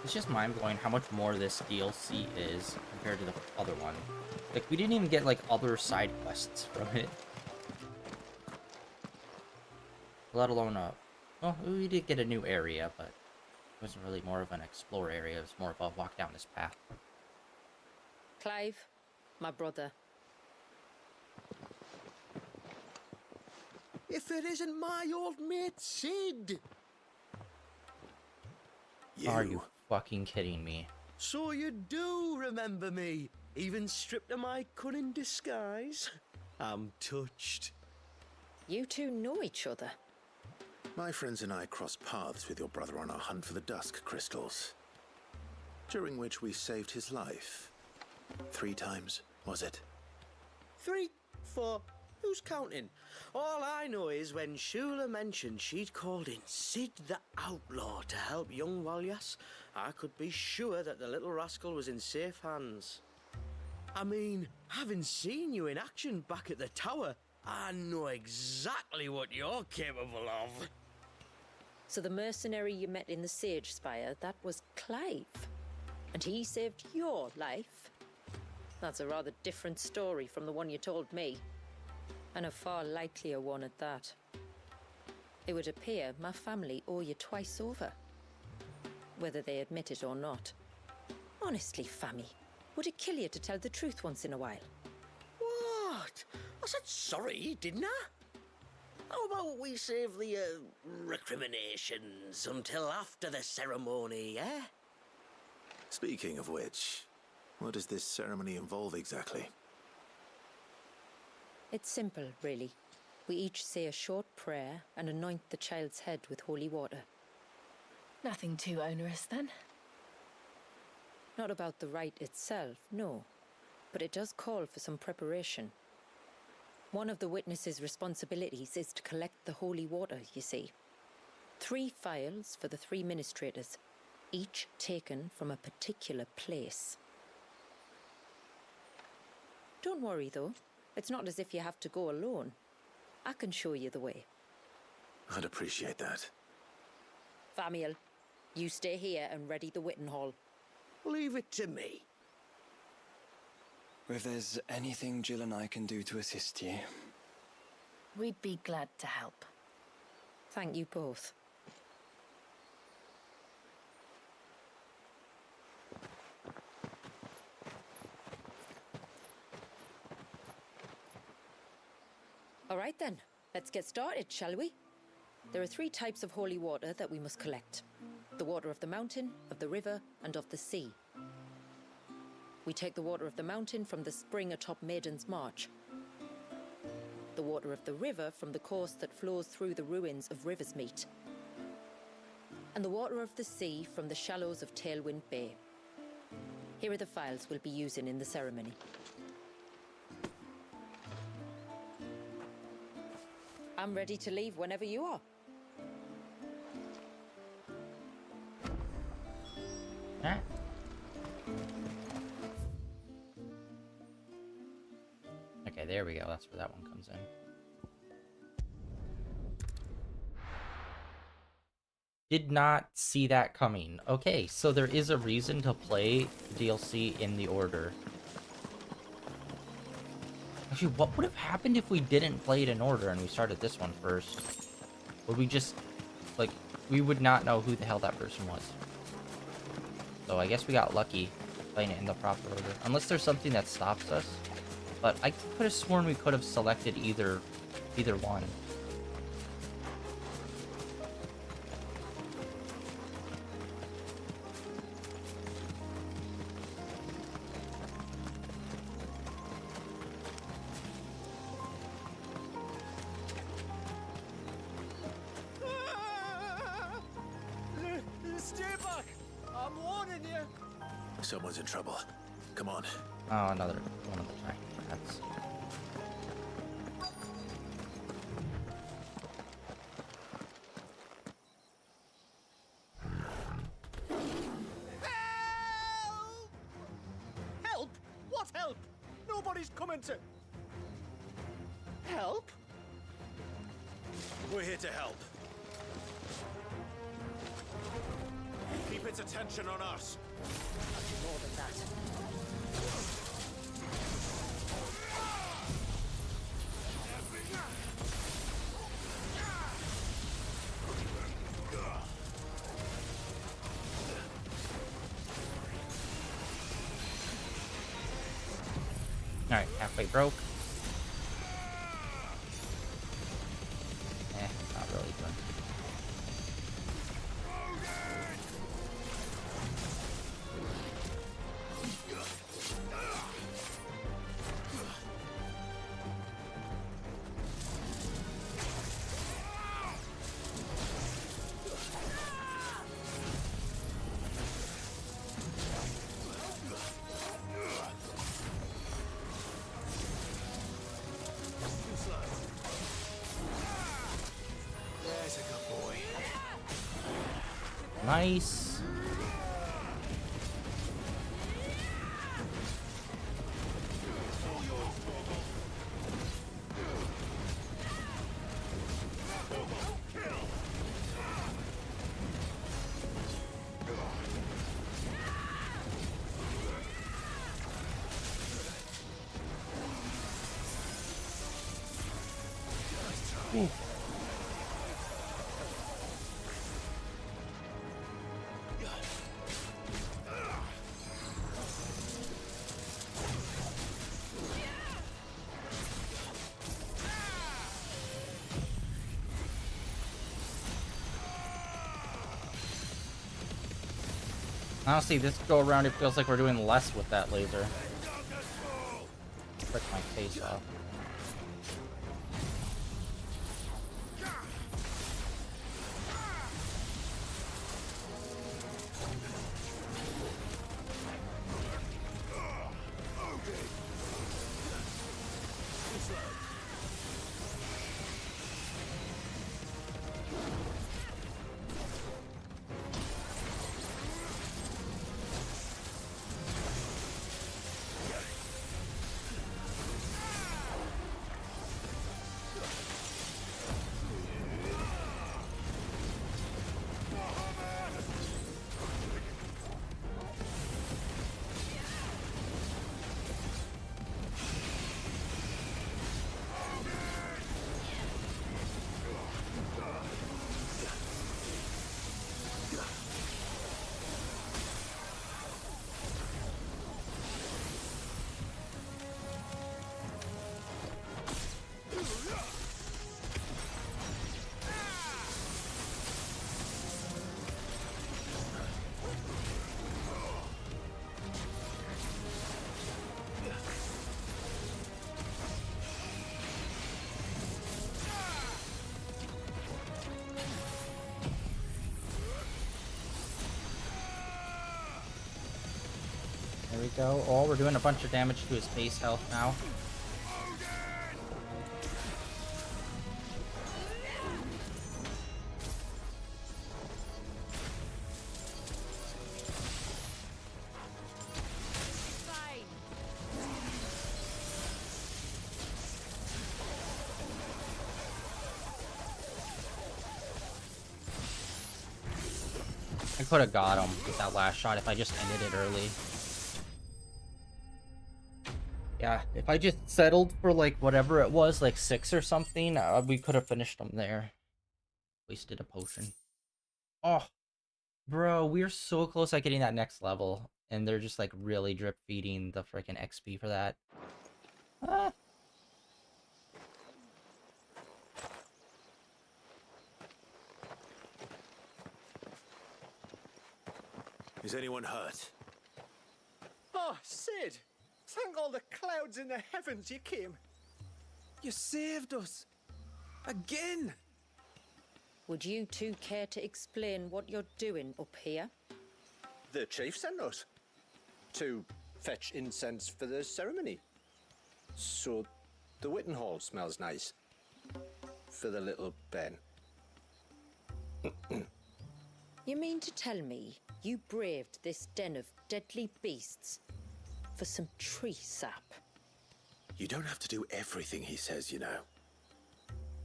It's just mind-blowing how much more this DLC is compared to the other one. Like, we didn't even get, like, other side quests from it. Let alone, well, we did get a new area, but it wasn't really more of an explore area. It was more of a walk down this path. Clive, my brother. If it isn't my old mate Sid! Are you fucking kidding me? So you do remember me, even stripped of my cunning disguise? I'm touched. You two know each other. My friends and I crossed paths with your brother on our hunt for the dusk crystals, during which we saved his life. 3 times, was it? 3, 4, who's counting? All I know is when Shula mentioned she'd called in Sid the Outlaw to help young Walyas, I could be sure that the little rascal was in safe hands. I mean, having seen you in action back at the tower, I know exactly what you're capable of. So the mercenary you met in the Sage Spire, that was Clive. And he saved your life? That's a rather different story from the one you told me. And a far likelier one at that. It would appear my family owe you twice over. Whether they admit it or not. Honestly, Fammy, would it kill you to tell the truth once in a while? What? I said sorry, didn't I? How about we save the recriminations until after the ceremony, eh? Speaking of which, what does this ceremony involve exactly? It's simple, really. We each say a short prayer and anoint the child's head with holy water. Nothing too onerous, then? Not about the rite itself, no. But it does call for some preparation. One of the witness's responsibilities is to collect the holy water, you see. 3 phials for the 3 ministrators, each taken from a particular place. Don't worry, though. It's not as if you have to go alone. I can show you the way. I'd appreciate that. Famiel, you stay here and ready the Witten Hall. Leave it to me. If there's anything Jill and I can do to assist you... We'd be glad to help. Thank you both. All right then, let's get started, shall we? There are 3 types of holy water that we must collect. The water of the mountain, of the river, and of the sea. We take the water of the mountain from the spring atop Maiden's March. The water of the river from the course that flows through the ruins of Riversmeet. And the water of the sea from the shallows of Tailwind Bay. Here are the phials we'll be using in the ceremony. I'm ready to leave whenever you are. Huh? Okay, there we go. That's where that one comes in. Did not see that coming. Okay, so there is a reason to play DLC in the order. Actually, what would have happened if we didn't play it in order and we started this one first? Would we just, like, we would not know who the hell that person was. So I guess we got lucky playing it in the proper order. Unless there's something that stops us. But I could have sworn we could have selected either one. Stay back! I'm warning you! Someone's in trouble. Come on. Oh, another one of the giant rats. Help! What help? Nobody's coming to... Help? We're here to help. Keep keep its attention on us. Nothing more than that. Alright, halfway broke. Not really good. There's a good boy. Nice. Ooh. Honestly, this go around, it feels like we're doing less with that laser. Frick my face off. There we go. Oh, we're doing a bunch of damage to his base health now. I could have got him with that last shot if I just ended it early. Yeah, if I just settled for like whatever it was, like 6 or something, we could have finished them there. Wasted a potion. Oh, bro, we're so close at getting that next level, and they're just like really drip feeding the freaking XP for that. Ah. Is anyone hurt? Oh, Sid! Thank all the clouds in the heavens you came. You saved us. Again! Would you two care to explain what you're doing up here? The chief sent us to fetch incense for the ceremony. So the Witten Hall smells nice. For the little Ben. You mean to tell me you braved this den of deadly beasts for some tree sap? You don't have to do everything he says, you know.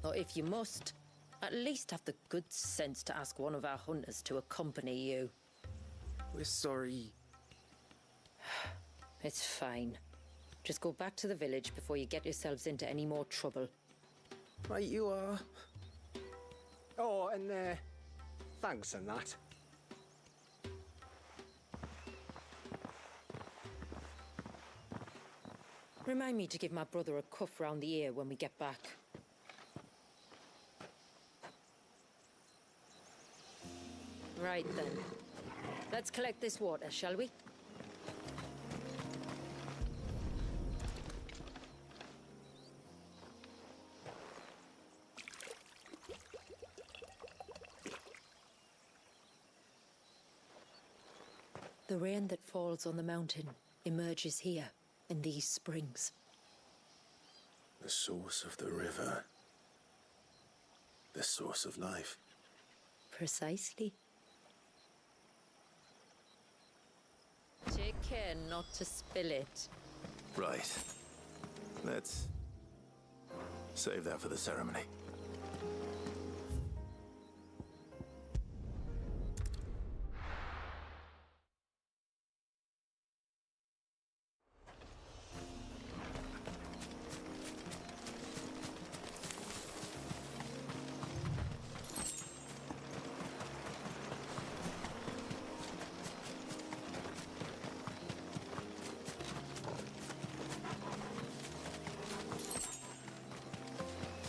Or if you must, at least have the good sense to ask one of our hunters to accompany you. We're sorry. It's fine. Just go back to the village before you get yourselves into any more trouble. Right you are. Oh, and thanks and that. Remind me to give my brother a cuff round the ear when we get back. Right then. Let's collect this water, shall we? The rain that falls on the mountain emerges here, in these springs. The source of the river. The source of life. Precisely. Take care not to spill it. Right. Let's save that for the ceremony.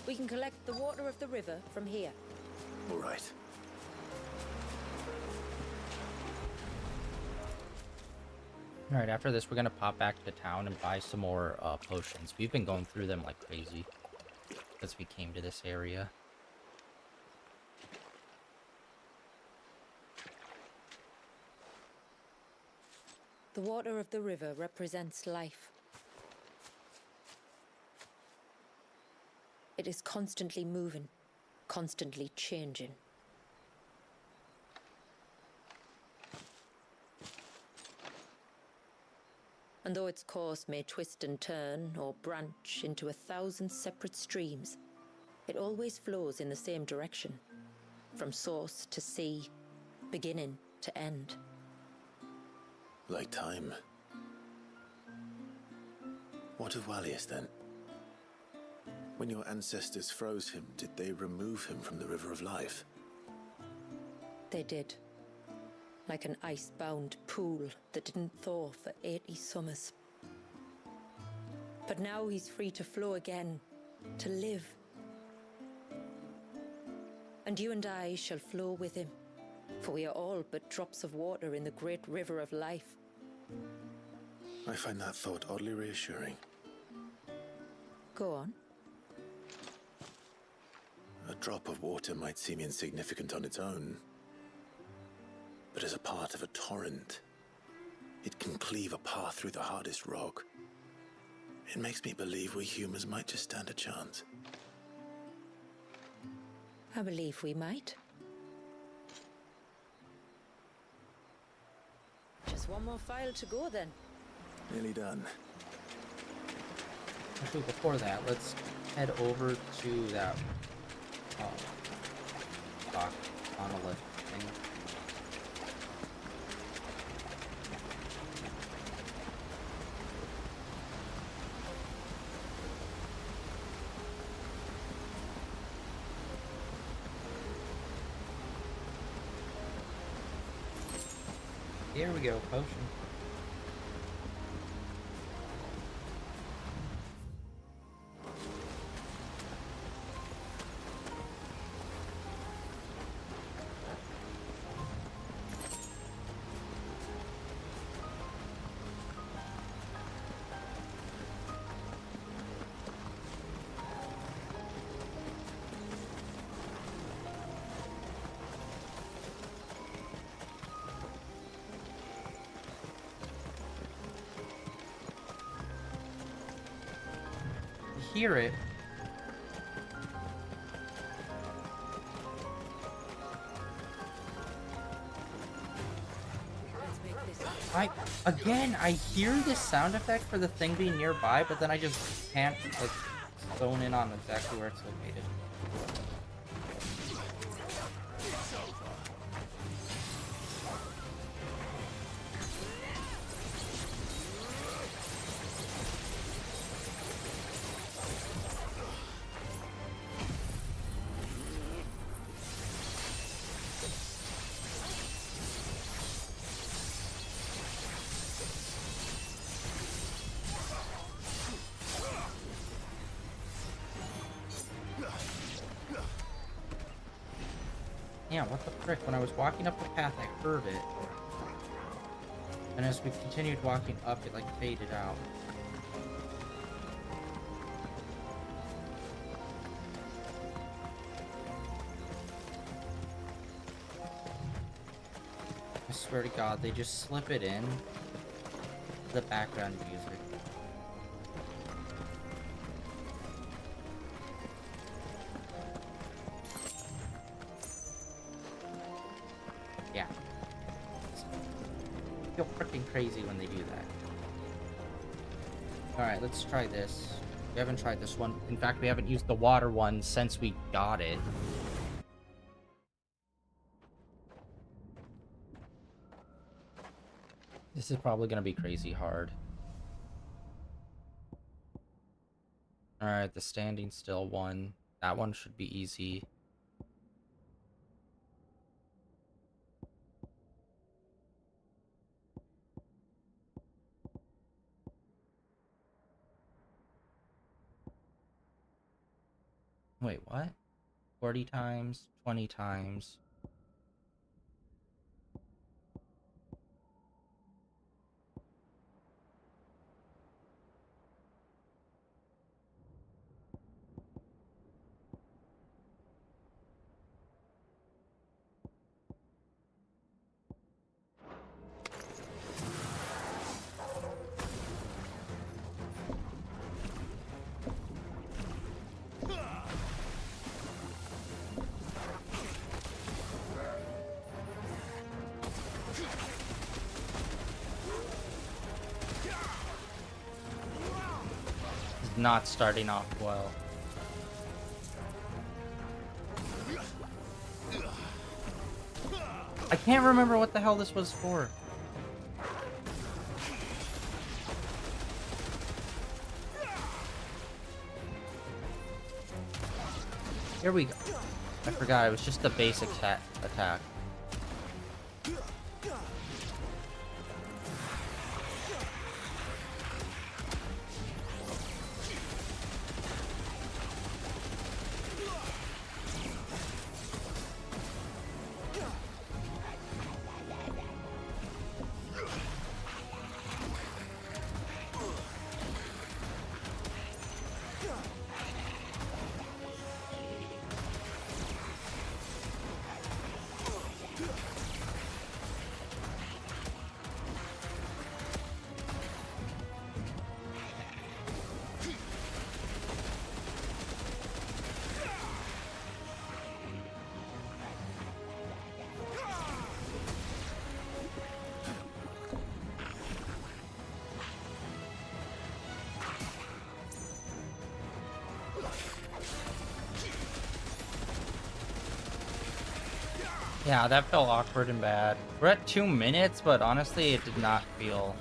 We can collect the water of the river from here. All right. Alright, after this, we're gonna pop back to town and buy some more potions. We've been going through them like crazy as we came to this area. The water of the river represents life. It is constantly moving, constantly changing. And though its course may twist and turn or branch into 1,000 separate streams, it always flows in the same direction, from source to sea, beginning to end. Like time. What of Walius then? When your ancestors froze him, did they remove him from the River of Life? They did. Like an ice-bound pool that didn't thaw for 80 summers. But now he's free to flow again, to live. And you and I shall flow with him, for we are all but drops of water in the great river of life. I find that thought oddly reassuring. Go on. A drop of water might seem insignificant on its own, but as a part of a torrent, it can cleave a path through the hardest rock. It makes me believe we humans might just stand a chance. I believe we might. Just one more file to go then. Nearly done. Actually, before that, let's head over to that rock monolith thing. Here we go, potion. Hear it. I hear this sound effect for the thing being nearby, but then I just can't like zone in on exactly where it's located. Yeah, what the frick? When I was walking up the path, I heard it. And as we continued walking up, it like faded out. I swear to God, they just slip it in the background music. Yeah. I feel freaking crazy when they do that. Alright, let's try this. We haven't tried this one. In fact, we haven't used the water one since we got it. This is probably going to be crazy hard. Alright, the standing still one. That one should be easy. Wait, what? 40 times? 20 times? Not starting off well. I can't remember what the hell this was for. Here we go. I forgot, it was just the basic attack. Yeah, that felt awkward and bad. We're at 2 minutes, but honestly, it did not feel...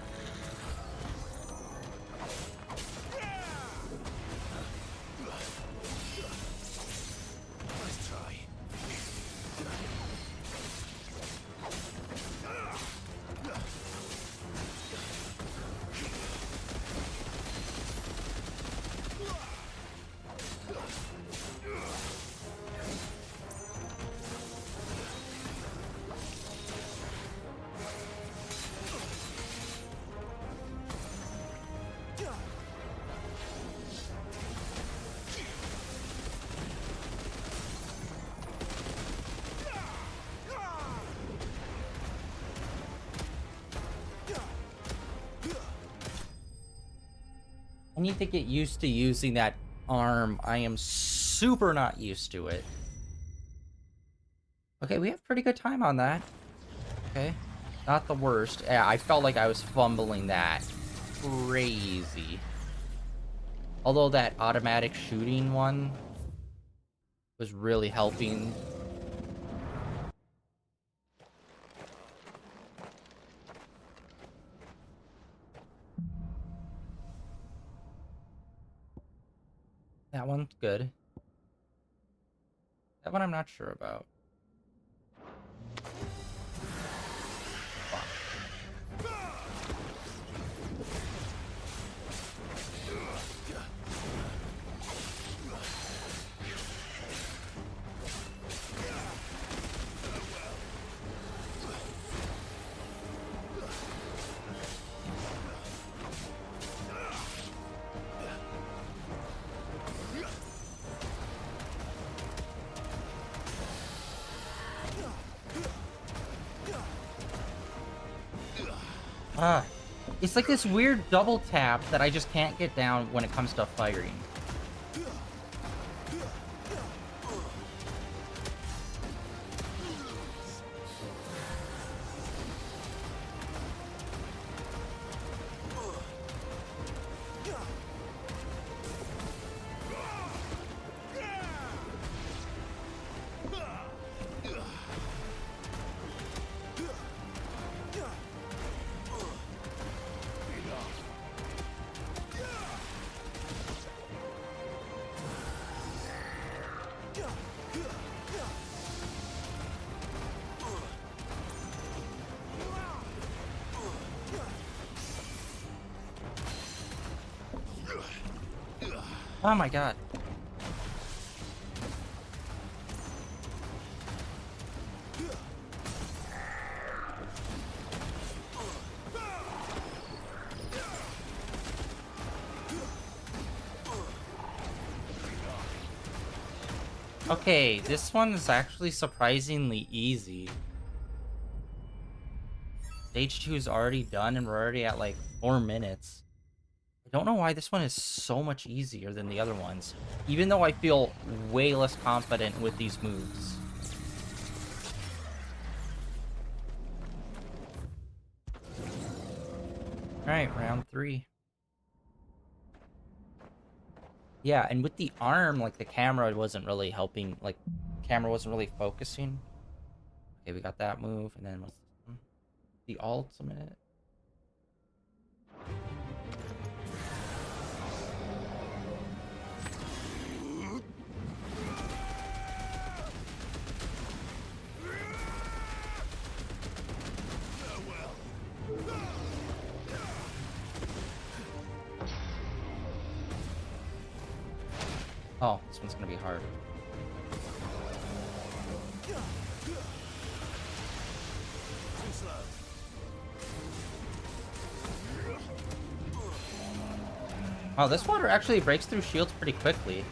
I need to get used to using that arm. I am super not used to it. Okay, we have pretty good time on that. Okay, not the worst. Yeah, I felt like I was fumbling that. Crazy. Although that automatic shooting one was really helping. That one's good. That one I'm not sure about. It's like this weird double tap that I just can't get down when it comes to firing. Oh my god. Okay, this one is actually surprisingly easy. Stage 2 is already done and we're already at like 4 minutes. I don't know why this one is so much easier than the other ones, even though I feel way less confident with these moves. Alright, round 3. Yeah, and with the arm, like, the camera wasn't really helping, like, the camera wasn't really focusing. Okay, we got that move, and then what's this one? The ultimate. Oh, this one's gonna be hard. Oh, this water actually breaks through shields pretty quickly.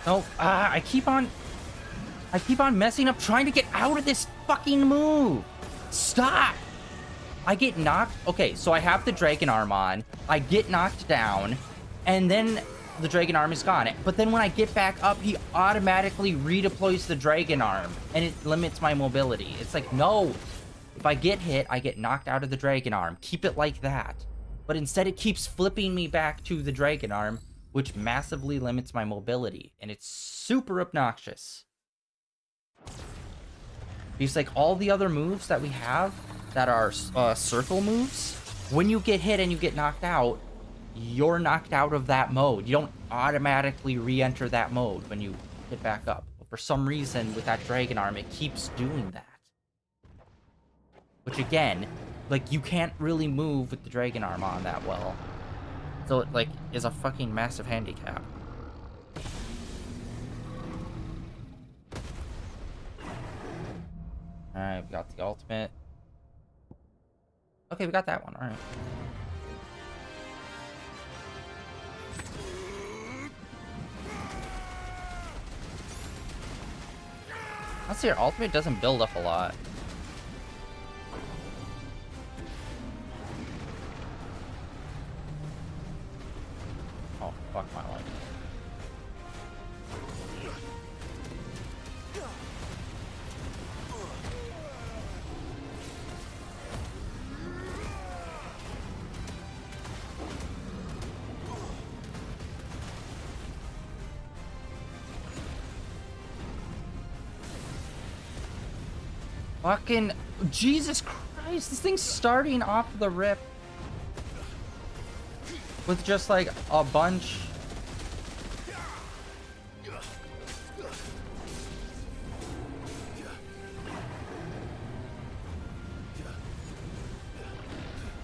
No, I keep on messing up trying to get out of this fucking move. Stop! I get knocked. Okay, so I have the dragon arm on. I get knocked down, and then the dragon arm is gone. But then when I get back up, he automatically redeploys the dragon arm, and it limits my mobility. It's like, no. If I get hit, I get knocked out of the dragon arm. Keep it like that. But instead, it keeps flipping me back to the dragon arm, which massively limits my mobility, and it's super obnoxious. Because like all the other moves that we have that are circle moves, when you get hit and you get knocked out, you're knocked out of that mode. You don't automatically re-enter that mode when you get back up. But for some reason, with that dragon arm, it keeps doing that. Which again, like you can't really move with the dragon arm on that well. So it, like, is a fucking massive handicap. Alright, we got the ultimate. Okay, we got that one. Alright. Let's see, your ultimate doesn't build up a lot. Oh, fuck my life. Fucking Jesus Christ, this thing's starting off the rip with just like a bunch.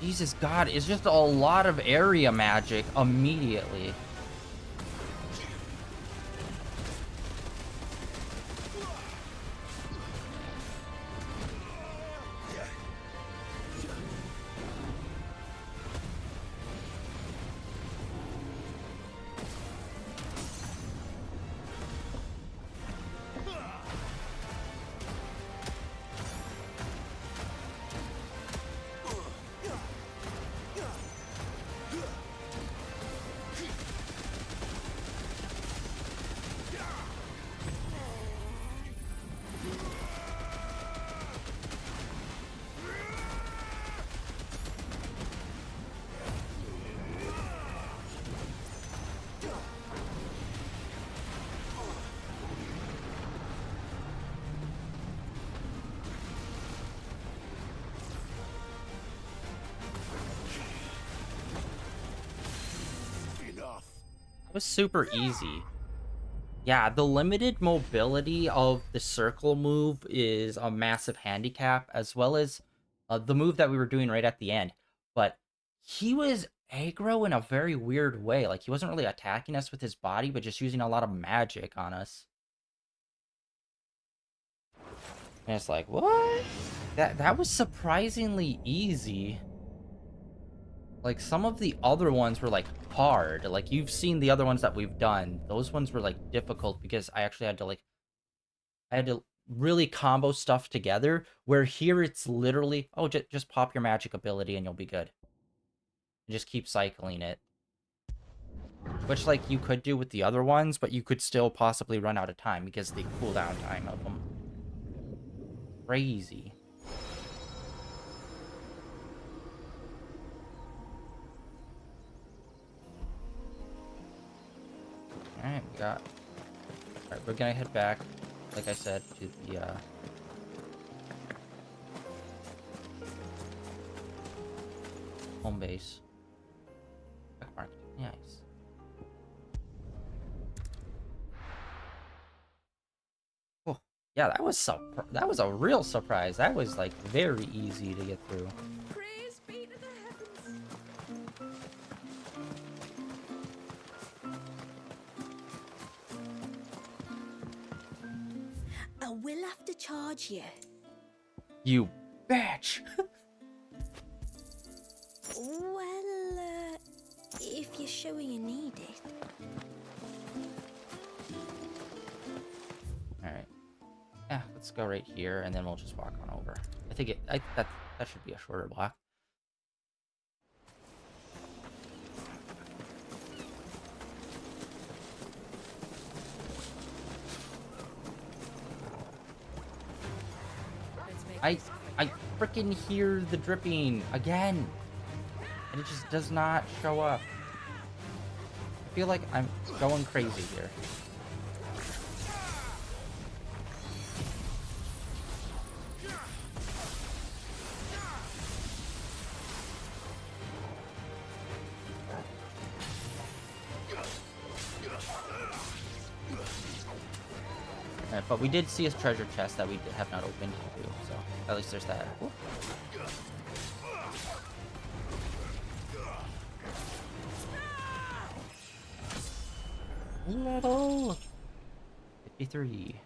Jesus God, it's just a lot of area magic immediately. It was super easy. Yeah, the limited mobility of the circle move is a massive handicap, as well as the move that we were doing right at the end. But he was aggro in a very weird way. Like, he wasn't really attacking us with his body, but just using a lot of magic on us. And it's like, what? That was surprisingly easy. Like, some of the other ones were, like, hard. Like, you've seen the other ones that we've done. Those ones were, like, difficult because I actually had to, like... I had to really combo stuff together, where here it's literally, oh, just pop your magic ability and you'll be good. And just keep cycling it. Which, like, you could do with the other ones, but you could still possibly run out of time because of the cooldown time of them. Crazy. Alright, we got... Alright, we're gonna head back, like I said, to the, home base. Checkmark. Nice. Oh, yeah, that was a real surprise. That was, like, very easy to get through. Praise be to the heavens. I will have to charge you. You bitch! Well, if you're sure you need it. Alright. Yeah, let's go right here, and then we'll just walk on over. I think that should be a shorter block. I freaking hear the dripping again, and it just does not show up. I feel like I'm going crazy here. Alright, but we did see a treasure chest that we have not opened too, so at least there's that. Ooh. Level 53.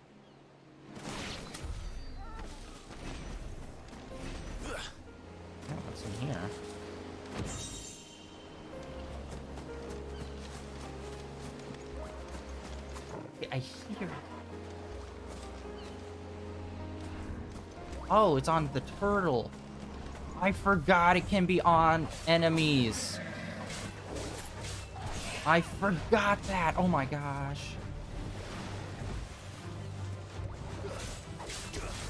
I hear it. Oh, it's on the turtle. I forgot it can be on enemies. I forgot that. Oh my gosh.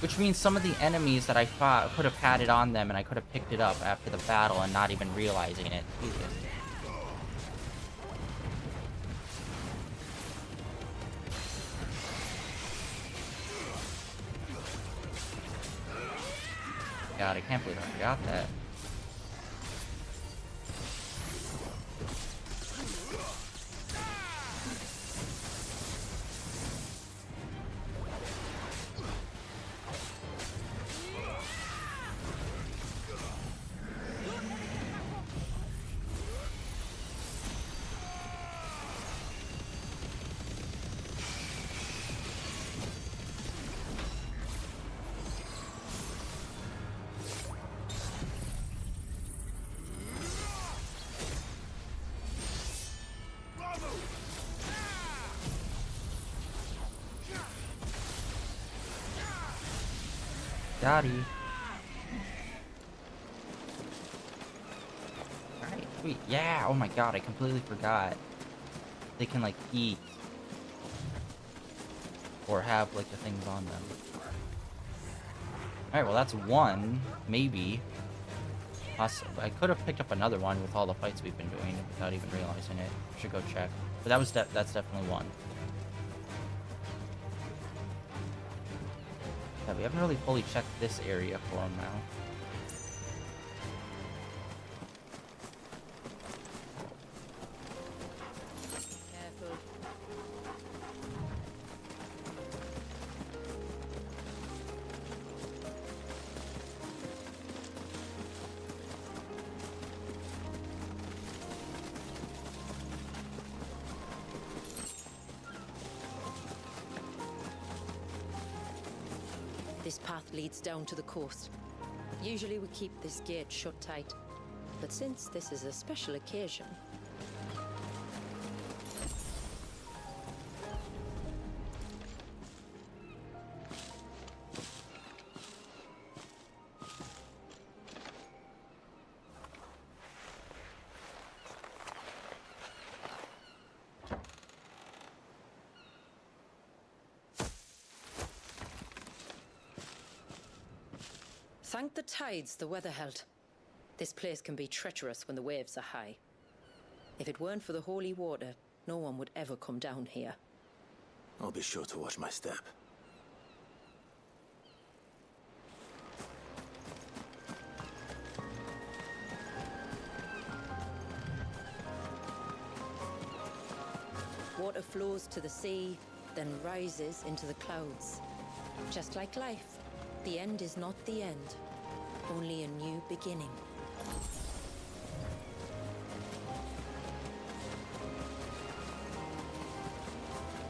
Which means some of the enemies that I fought could have had it on them and I could have picked it up after the battle and not even realizing it. Jesus. God, I can't believe I forgot that. Daddy. Alright, sweet. Yeah, oh my god, I completely forgot. They can, like, eat. Or have, like, the things on them. Alright, well, that's one. Maybe. I could have picked up another one with all the fights we've been doing without even realizing it. I should go check. But that was that's definitely one. Yeah, we haven't really fully checked this area for him now. Careful. This path leads down to the coast. Usually we keep this gate shut tight, but since this is a special occasion... Thank the tides the weather held. This place can be treacherous when the waves are high. If it weren't for the holy water, no one would ever come down here. I'll be sure to watch my step. Water flows to the sea, then rises into the clouds. Just like life, the end is not the end, only a new beginning.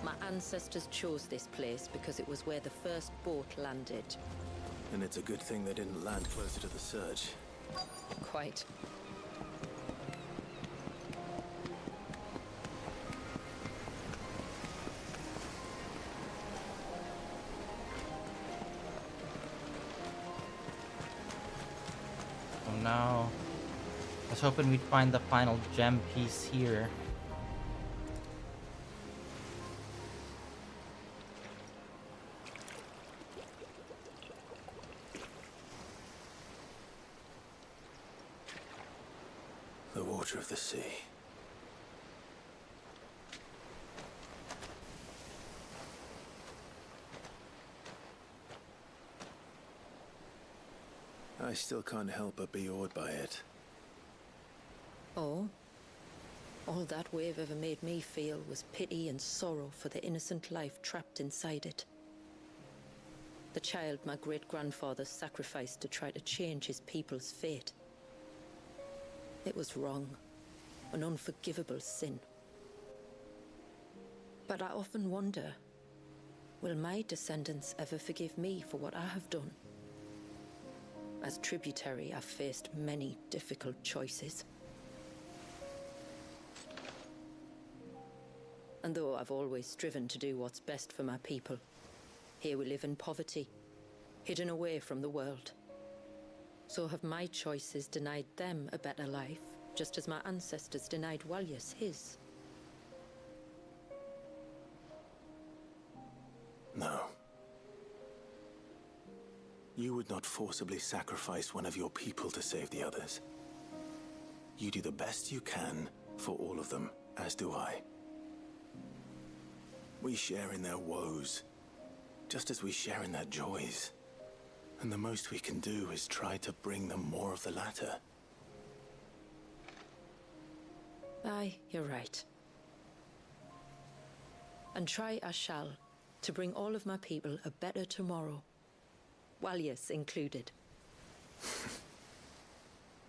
My ancestors chose this place because it was where the first boat landed. And it's a good thing they didn't land closer to the surge. Quite. Oh no. I was hoping we'd find the final gem piece here. The water of the sea. I still can't help but be awed by it. Oh? All that wave ever made me feel was pity and sorrow for the innocent life trapped inside it. The child my great-grandfather sacrificed to try to change his people's fate. It was wrong, an unforgivable sin. But I often wonder, will my descendants ever forgive me for what I have done? As tributary, I've faced many difficult choices. And though I've always striven to do what's best for my people, here we live in poverty, hidden away from the world. So have my choices denied them a better life, just as my ancestors denied Walius his? No. You would not forcibly sacrifice one of your people to save the others. You do the best you can for all of them, as do I. We share in their woes, just as we share in their joys. And the most we can do is try to bring them more of the latter. Aye, you're right. And try I shall, to bring all of my people a better tomorrow. Walius included.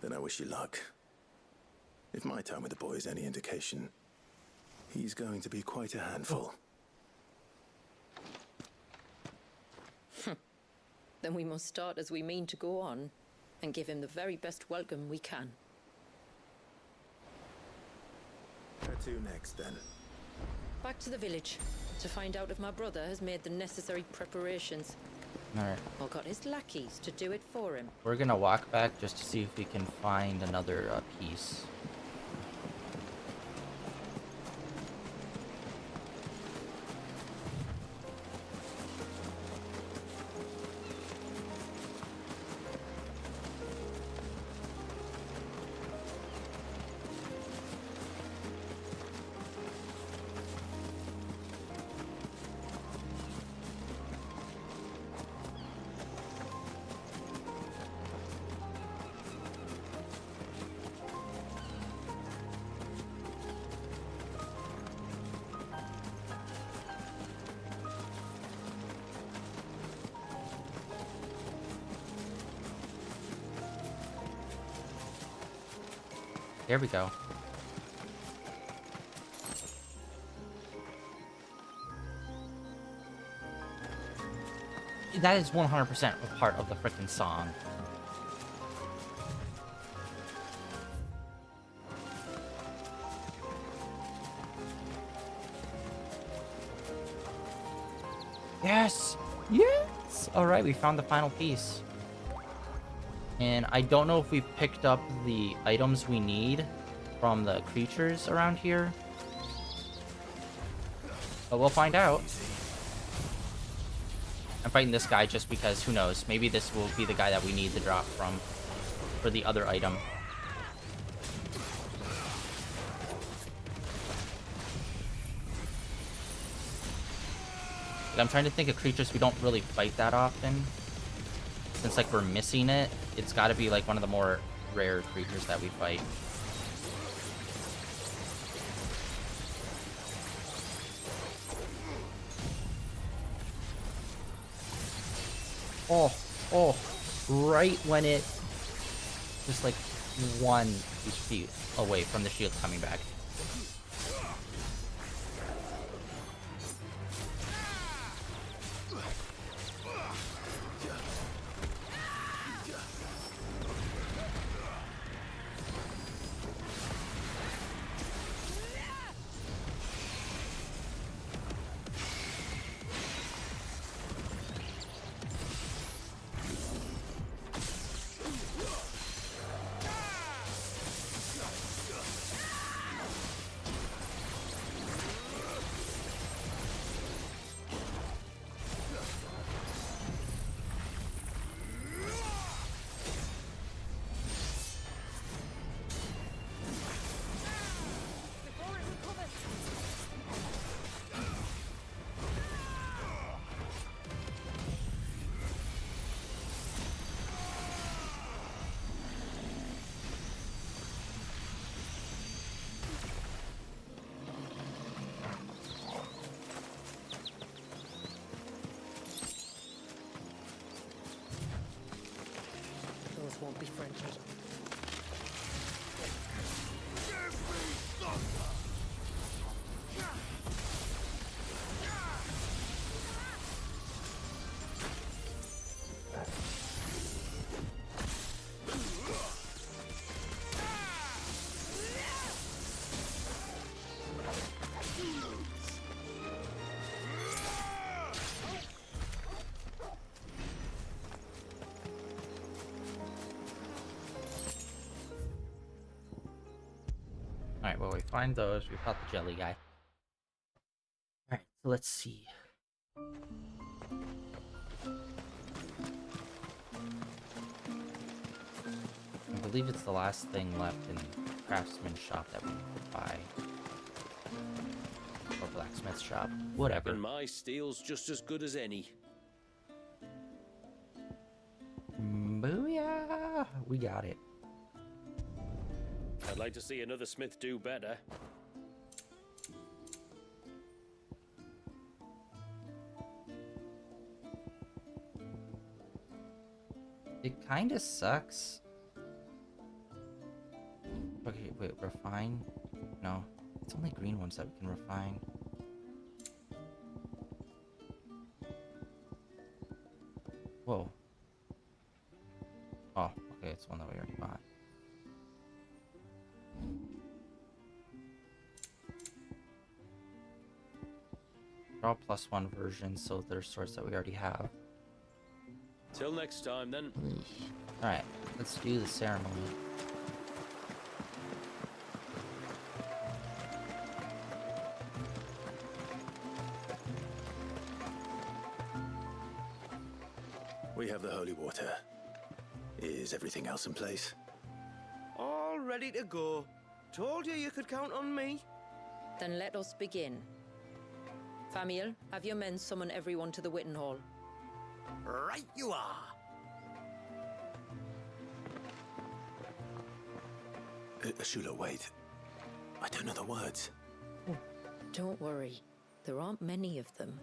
Then I wish you luck. If my time with the boy is any indication, he's going to be quite a handful. Then we must start as we mean to go on, and give him the very best welcome we can. Where to next, then? Back to the village, to find out if my brother has made the necessary preparations. Alright. Or got his lackeys to do it for him. We're gonna walk back just to see if we can find another piece. There we go. That is 100% a part of the frickin' song. Yes! Yes! Alright, we found the final piece. And I don't know if we picked up the items we need from the creatures around here. But we'll find out. I'm fighting this guy just because, who knows, maybe this will be the guy that we need to drop from for the other item. I'm trying to think of creatures we don't really fight that often. Since, like, we're missing it, it's got to be, like, one of the more rare creatures that we fight. Oh, right when it just, like, 1 HP away from the shield coming back. Won't be friendly. Alright, well, we find those. We fought the jelly guy. Alright, so let's see. I believe it's the last thing left in the craftsman's shop that we could buy. Or blacksmith's shop. Whatever. And my steel's just as good as any. Booyah! We got it. I'd like to see another smith do better. It kinda sucks. Okay, wait, refine? No, it's only green ones that we can refine. Whoa. Oh, okay, it's one that we already bought. They're all +1 versions, so they're swords that we already have. Till next time, then. Alright, let's do the ceremony. We have the holy water. Is everything else in place? All ready to go. Told you could count on me. Then let us begin. Famiel, have your men summon everyone to the Witten Hall. Right you are. Shula, wait. I don't know the words. Don't worry. There aren't many of them.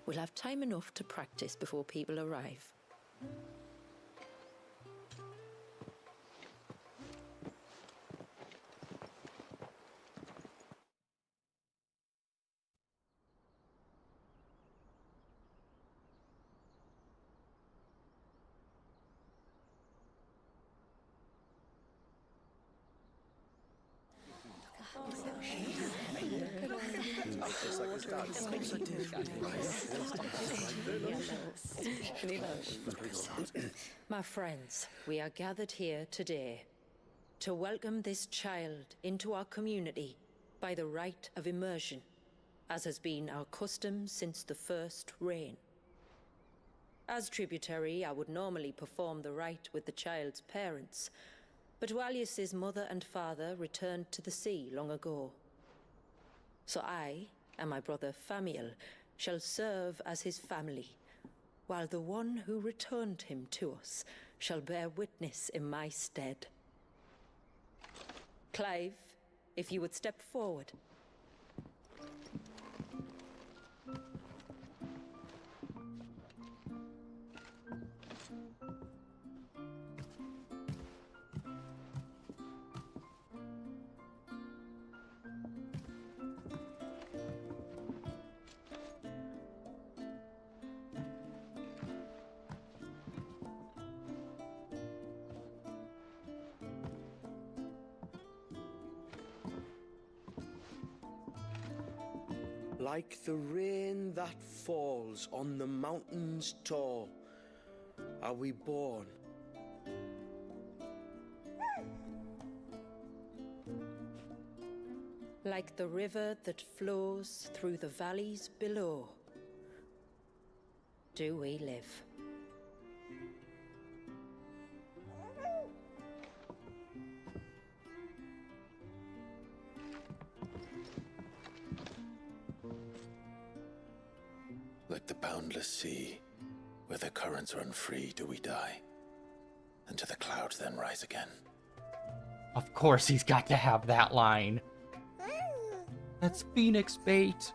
We'll have time enough to practice before people arrive. My friends, we are gathered here today to welcome this child into our community by the rite of immersion, as has been our custom since the first reign. As tributary, I would normally perform the rite with the child's parents, but Walius's mother and father returned to the sea long ago. So I and my brother Famiel shall serve as his family, while the one who returned him to us shall bear witness in my stead. Clive, if you would step forward. Like the rain that falls on the mountains tall, are we born. Like the river that flows through the valleys below, do we live. Like the boundless sea, where the currents run free, do we die, and to the clouds then rise again. Of course he's got to have that line. That's Phoenix bait.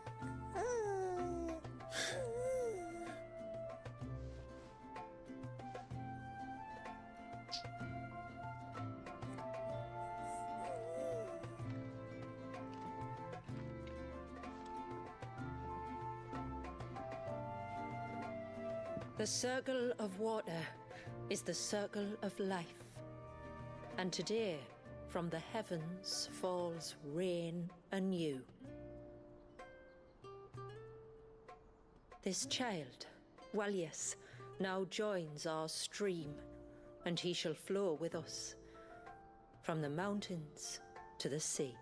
The circle of water is the circle of life. And today, from the heavens falls rain anew. This child, Walius, now joins our stream, and he shall flow with us, from the mountains to the sea.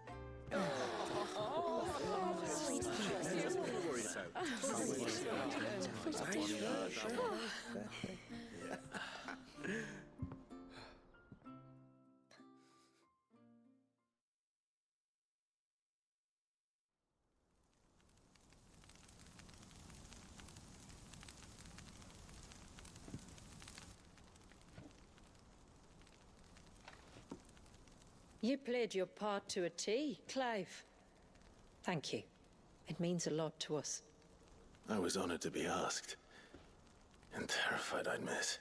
You played your part to a T, Clive. Thank you. It means a lot to us. I was honored to be asked. And terrified I'd miss.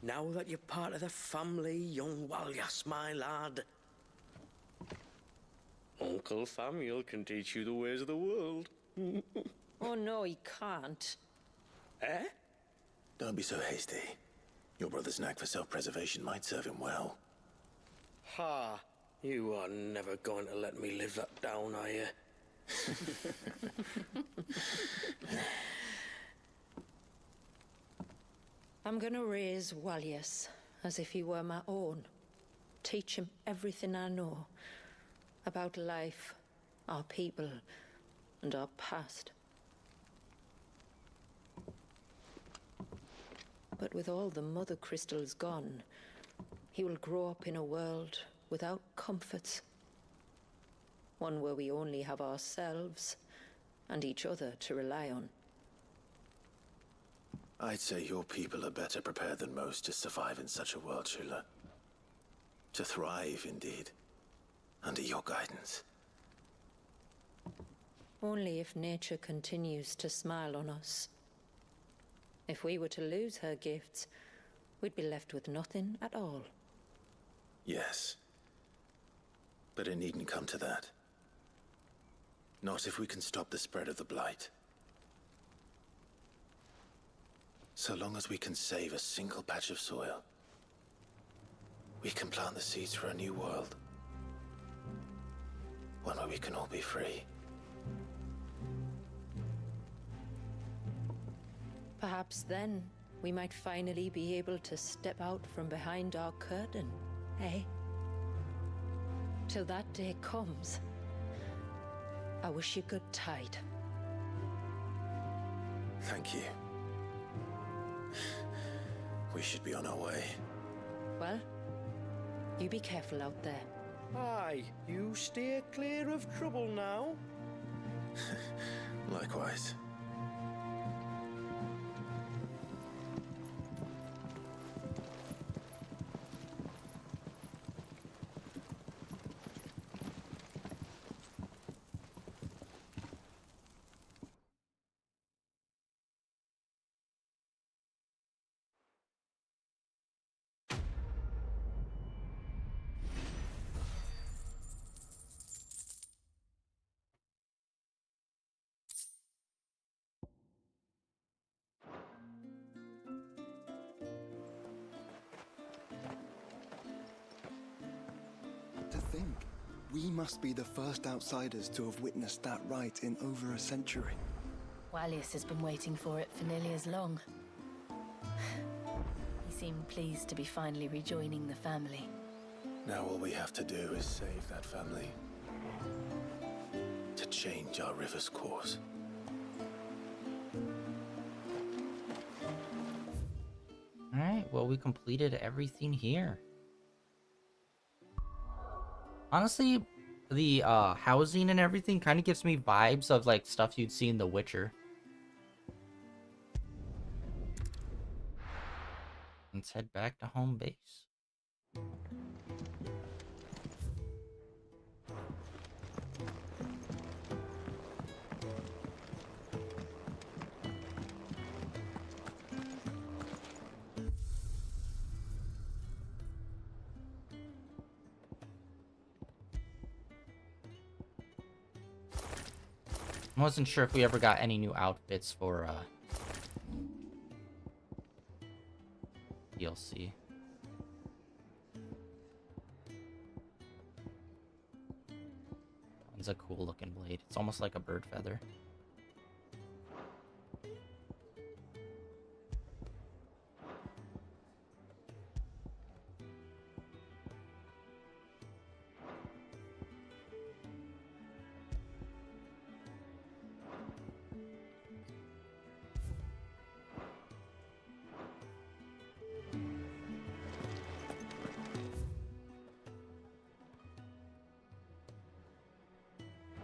Now that you're part of the family, young Walyas, my lad. Uncle Samuel can teach you the ways of the world. Oh no, he can't. Eh? Don't be so hasty. Your brother's knack for self-preservation might serve him well. Ha! You are never going to let me live that down, are you? I'm gonna raise Walyas as if he were my own. Teach him everything I know about life, our people, and our past. But with all the Mothercrystals gone, he will grow up in a world without comforts. One where we only have ourselves and each other to rely on. I'd say your people are better prepared than most to survive in such a world, Shula. To thrive, indeed, under your guidance. Only if nature continues to smile on us. If we were to lose her gifts, we'd be left with nothing at all. Yes. But it needn't come to that. Not if we can stop the spread of the Blight. So long as we can save a single patch of soil, we can plant the seeds for a new world. One where we can all be free. Perhaps then, we might finally be able to step out from behind our curtain, eh? Till that day comes, I wish you good tide. Thank you. We should be on our way. Well, you be careful out there. Aye, you steer clear of trouble now. Likewise. To think, we must be the first outsiders to have witnessed that rite in over a century. Walyas has been waiting for it for nearly as long. He seemed pleased to be finally rejoining the family. Now all we have to do is save that family. To change our river's course. Alright, well, we completed everything here. Honestly, the housing and everything kind of gives me vibes of like stuff you'd see in The Witcher. Let's head back to home base. I wasn't sure if we ever got any new outfits for DLC. It's a cool looking blade. It's almost like a bird feather.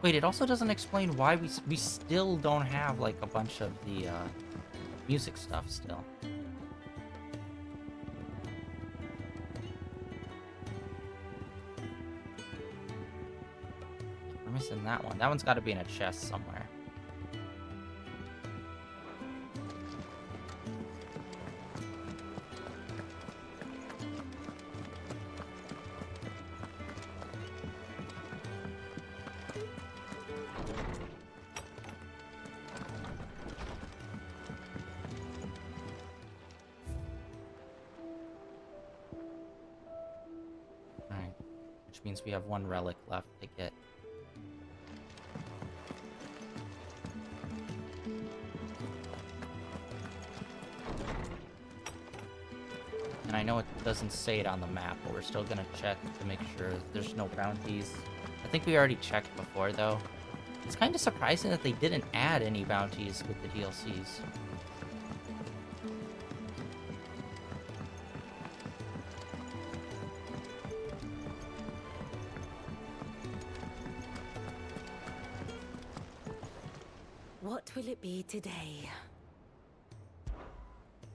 Wait, it also doesn't explain why we still don't have, like, a bunch of the, music stuff still. We're missing that one. That one's got to be in a chest somewhere. Alright. Which means we have one relic left to get. And I know it doesn't say it on the map, but we're still gonna check to make sure there's no bounties. I think we already checked before, though. It's kind of surprising that they didn't add any bounties with the DLCs. What will it be today?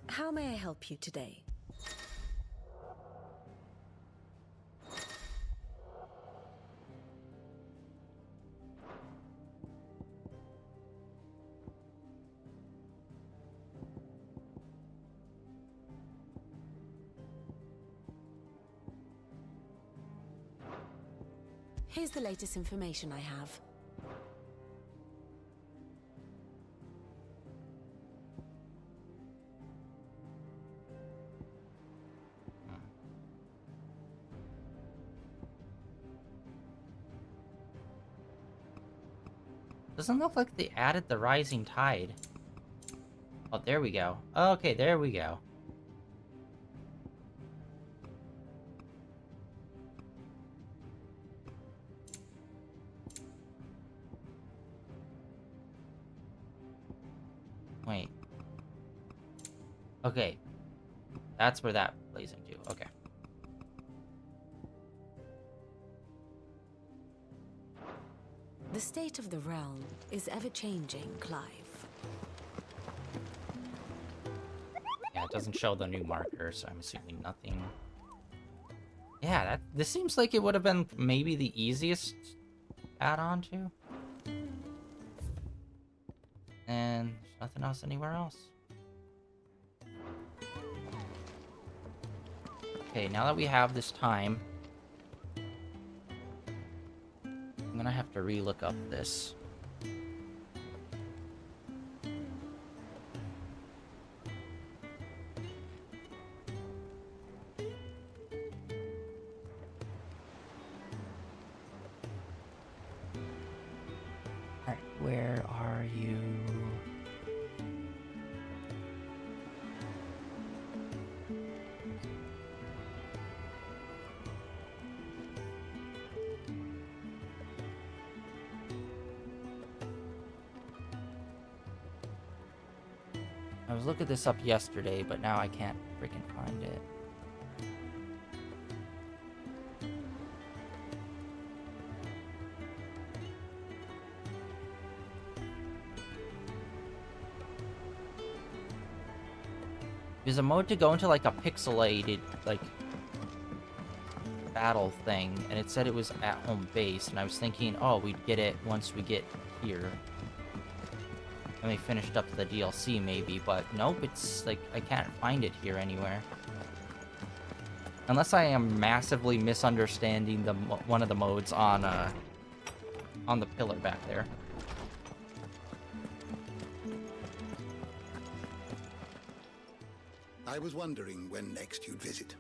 How may I help you today? Here's the latest information I have. Doesn't look like they added the rising tide. Oh, there we go. Okay, there we go. Wait. Okay. That's where that plays into. Okay. The state of the realm is ever-changing, Clive. Yeah, it doesn't show the new marker, so I'm assuming nothing. Yeah, this seems like it would have been maybe the easiest add-on to. And there's nothing else anywhere else. Okay, now that we have this time, I'm gonna have to re-look up this. Alright, where are you? I was looking this up yesterday, but now I can't freaking find it. There's a mode to go into like a pixelated like battle thing, and it said it was at home base, and I was thinking, oh, we'd get it once we get here. And we finished up the DLC maybe, but nope, it's like I can't find it here anywhere. Unless I am massively misunderstanding the one of the modes on the pillar back there. I was wondering when next you'd visit.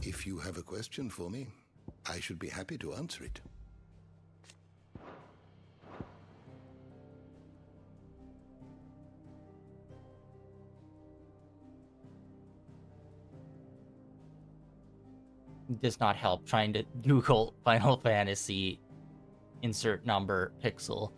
If you have a question for me, I should be happy to answer it. does not help trying to Google Final Fantasy insert number pixel.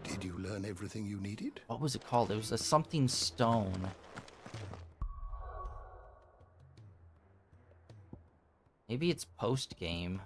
Did you learn everything you needed? What was it called? It was a something stone. Maybe it's post-game.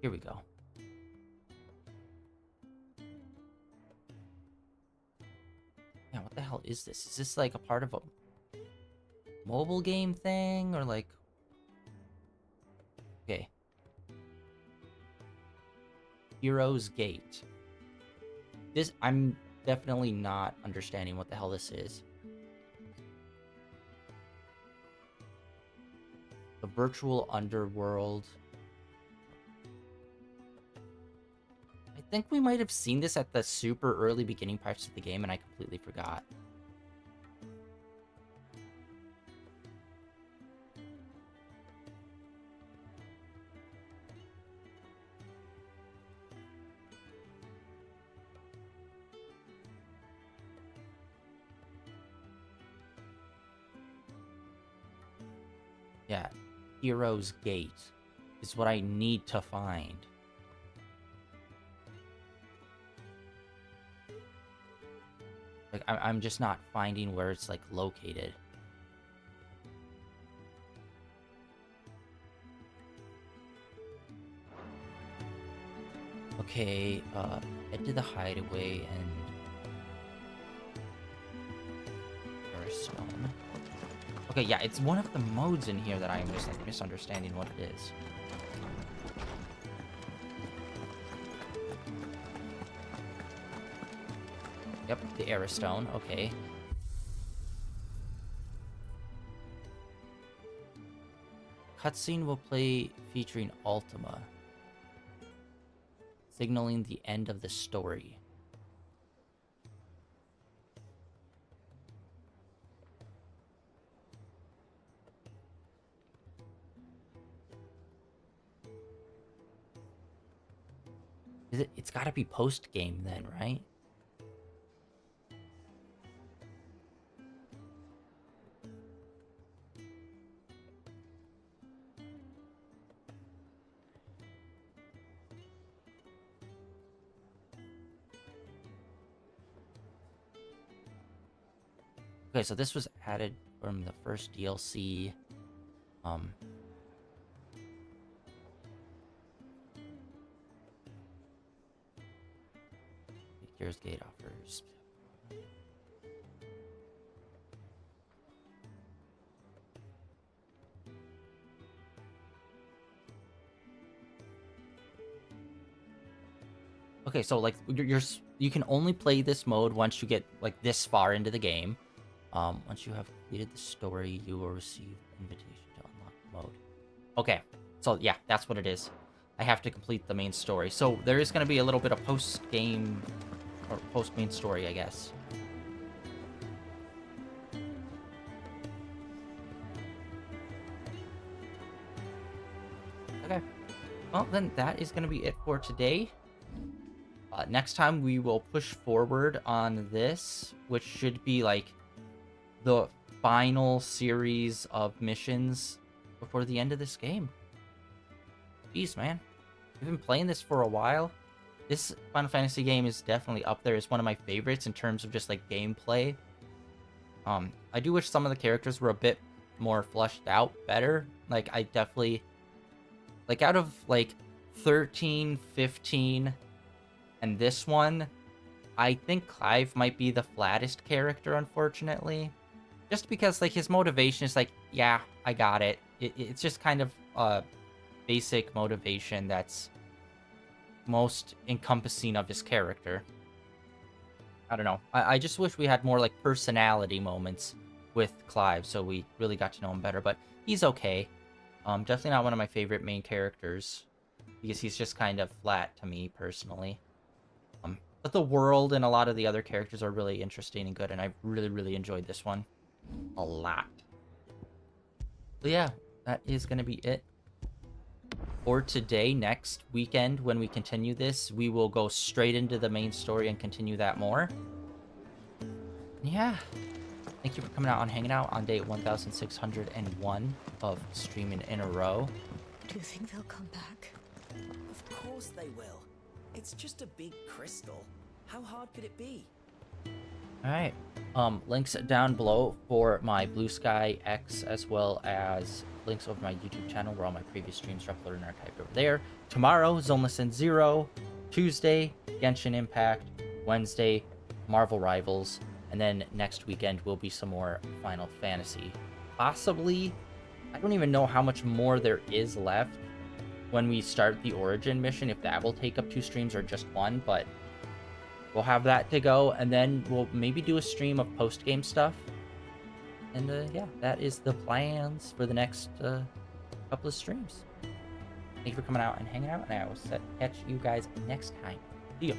Here we go. Yeah, what the hell is this? Is this like a part of a mobile game thing or like... Okay. Hero's Gate. This, I'm definitely not understanding what the hell this is. The virtual underworld. I think we might have seen this at the super early beginning parts of the game and I completely forgot. Yeah, Hero's Gate is what I need to find. Like, I'm just not finding where it's, like, located. Okay, head to the hideaway and... Stone. Okay, yeah, it's one of the modes in here that I'm just, like, misunderstanding what it is. Yep, the Aristone, okay. Cutscene will play featuring Ultima, signaling the end of the story. It's gotta be post-game then, right? Okay, so this was added from the first DLC. Here's Gate offers. Okay, so like you can only play this mode once you get like this far into the game. Once you have completed the story, you will receive an invitation to unlock the mode. Okay, so yeah, that's what it is. I have to complete the main story. So there is going to be a little bit of post-game or post-main story, I guess. Okay. Well, then that is going to be it for today. Next time we will push forward on this, which should be like the final series of missions before the end of this game. Jeez, man. We've been playing this for a while. This Final Fantasy game is definitely up there as one of my favorites in terms of just like gameplay. I do wish some of the characters were a bit more fleshed out better. Like, I definitely... Like, out of like 13, 15, and this one, I think Clive might be the flattest character, unfortunately. Just because, like, his motivation is like, yeah, I got it. It's just kind of basic motivation that's most encompassing of his character. I don't know. I just wish we had more like personality moments with Clive, so we really got to know him better. But he's okay. Definitely not one of my favorite main characters because he's just kind of flat to me personally. But the world and a lot of the other characters are really interesting and good, and I really, really enjoyed this one a lot. So yeah, that is going to be it for today. Next weekend, when we continue this, we will go straight into the main story and continue that more. Yeah. Thank you for coming out and hanging out on day 1601 of streaming in a row. Do you think they'll come back? Of course they will. It's just a big crystal. How hard could it be? Alright. Links down below for my Blue Sky X, as well as links over my YouTube channel where all my previous streams are uploaded and archived over there. Tomorrow, Zoneless and Zero. Tuesday, Genshin Impact. Wednesday, Marvel Rivals. And then next weekend will be some more Final Fantasy. Possibly, I don't even know how much more there is left when we start the Origin mission, if that will take up 2 streams or just 1, but we'll have that to go, and then we'll maybe do a stream of post-game stuff. And yeah, that is the plans for the next couple of streams. Thank you for coming out and hanging out, and I will catch you guys next time. See ya.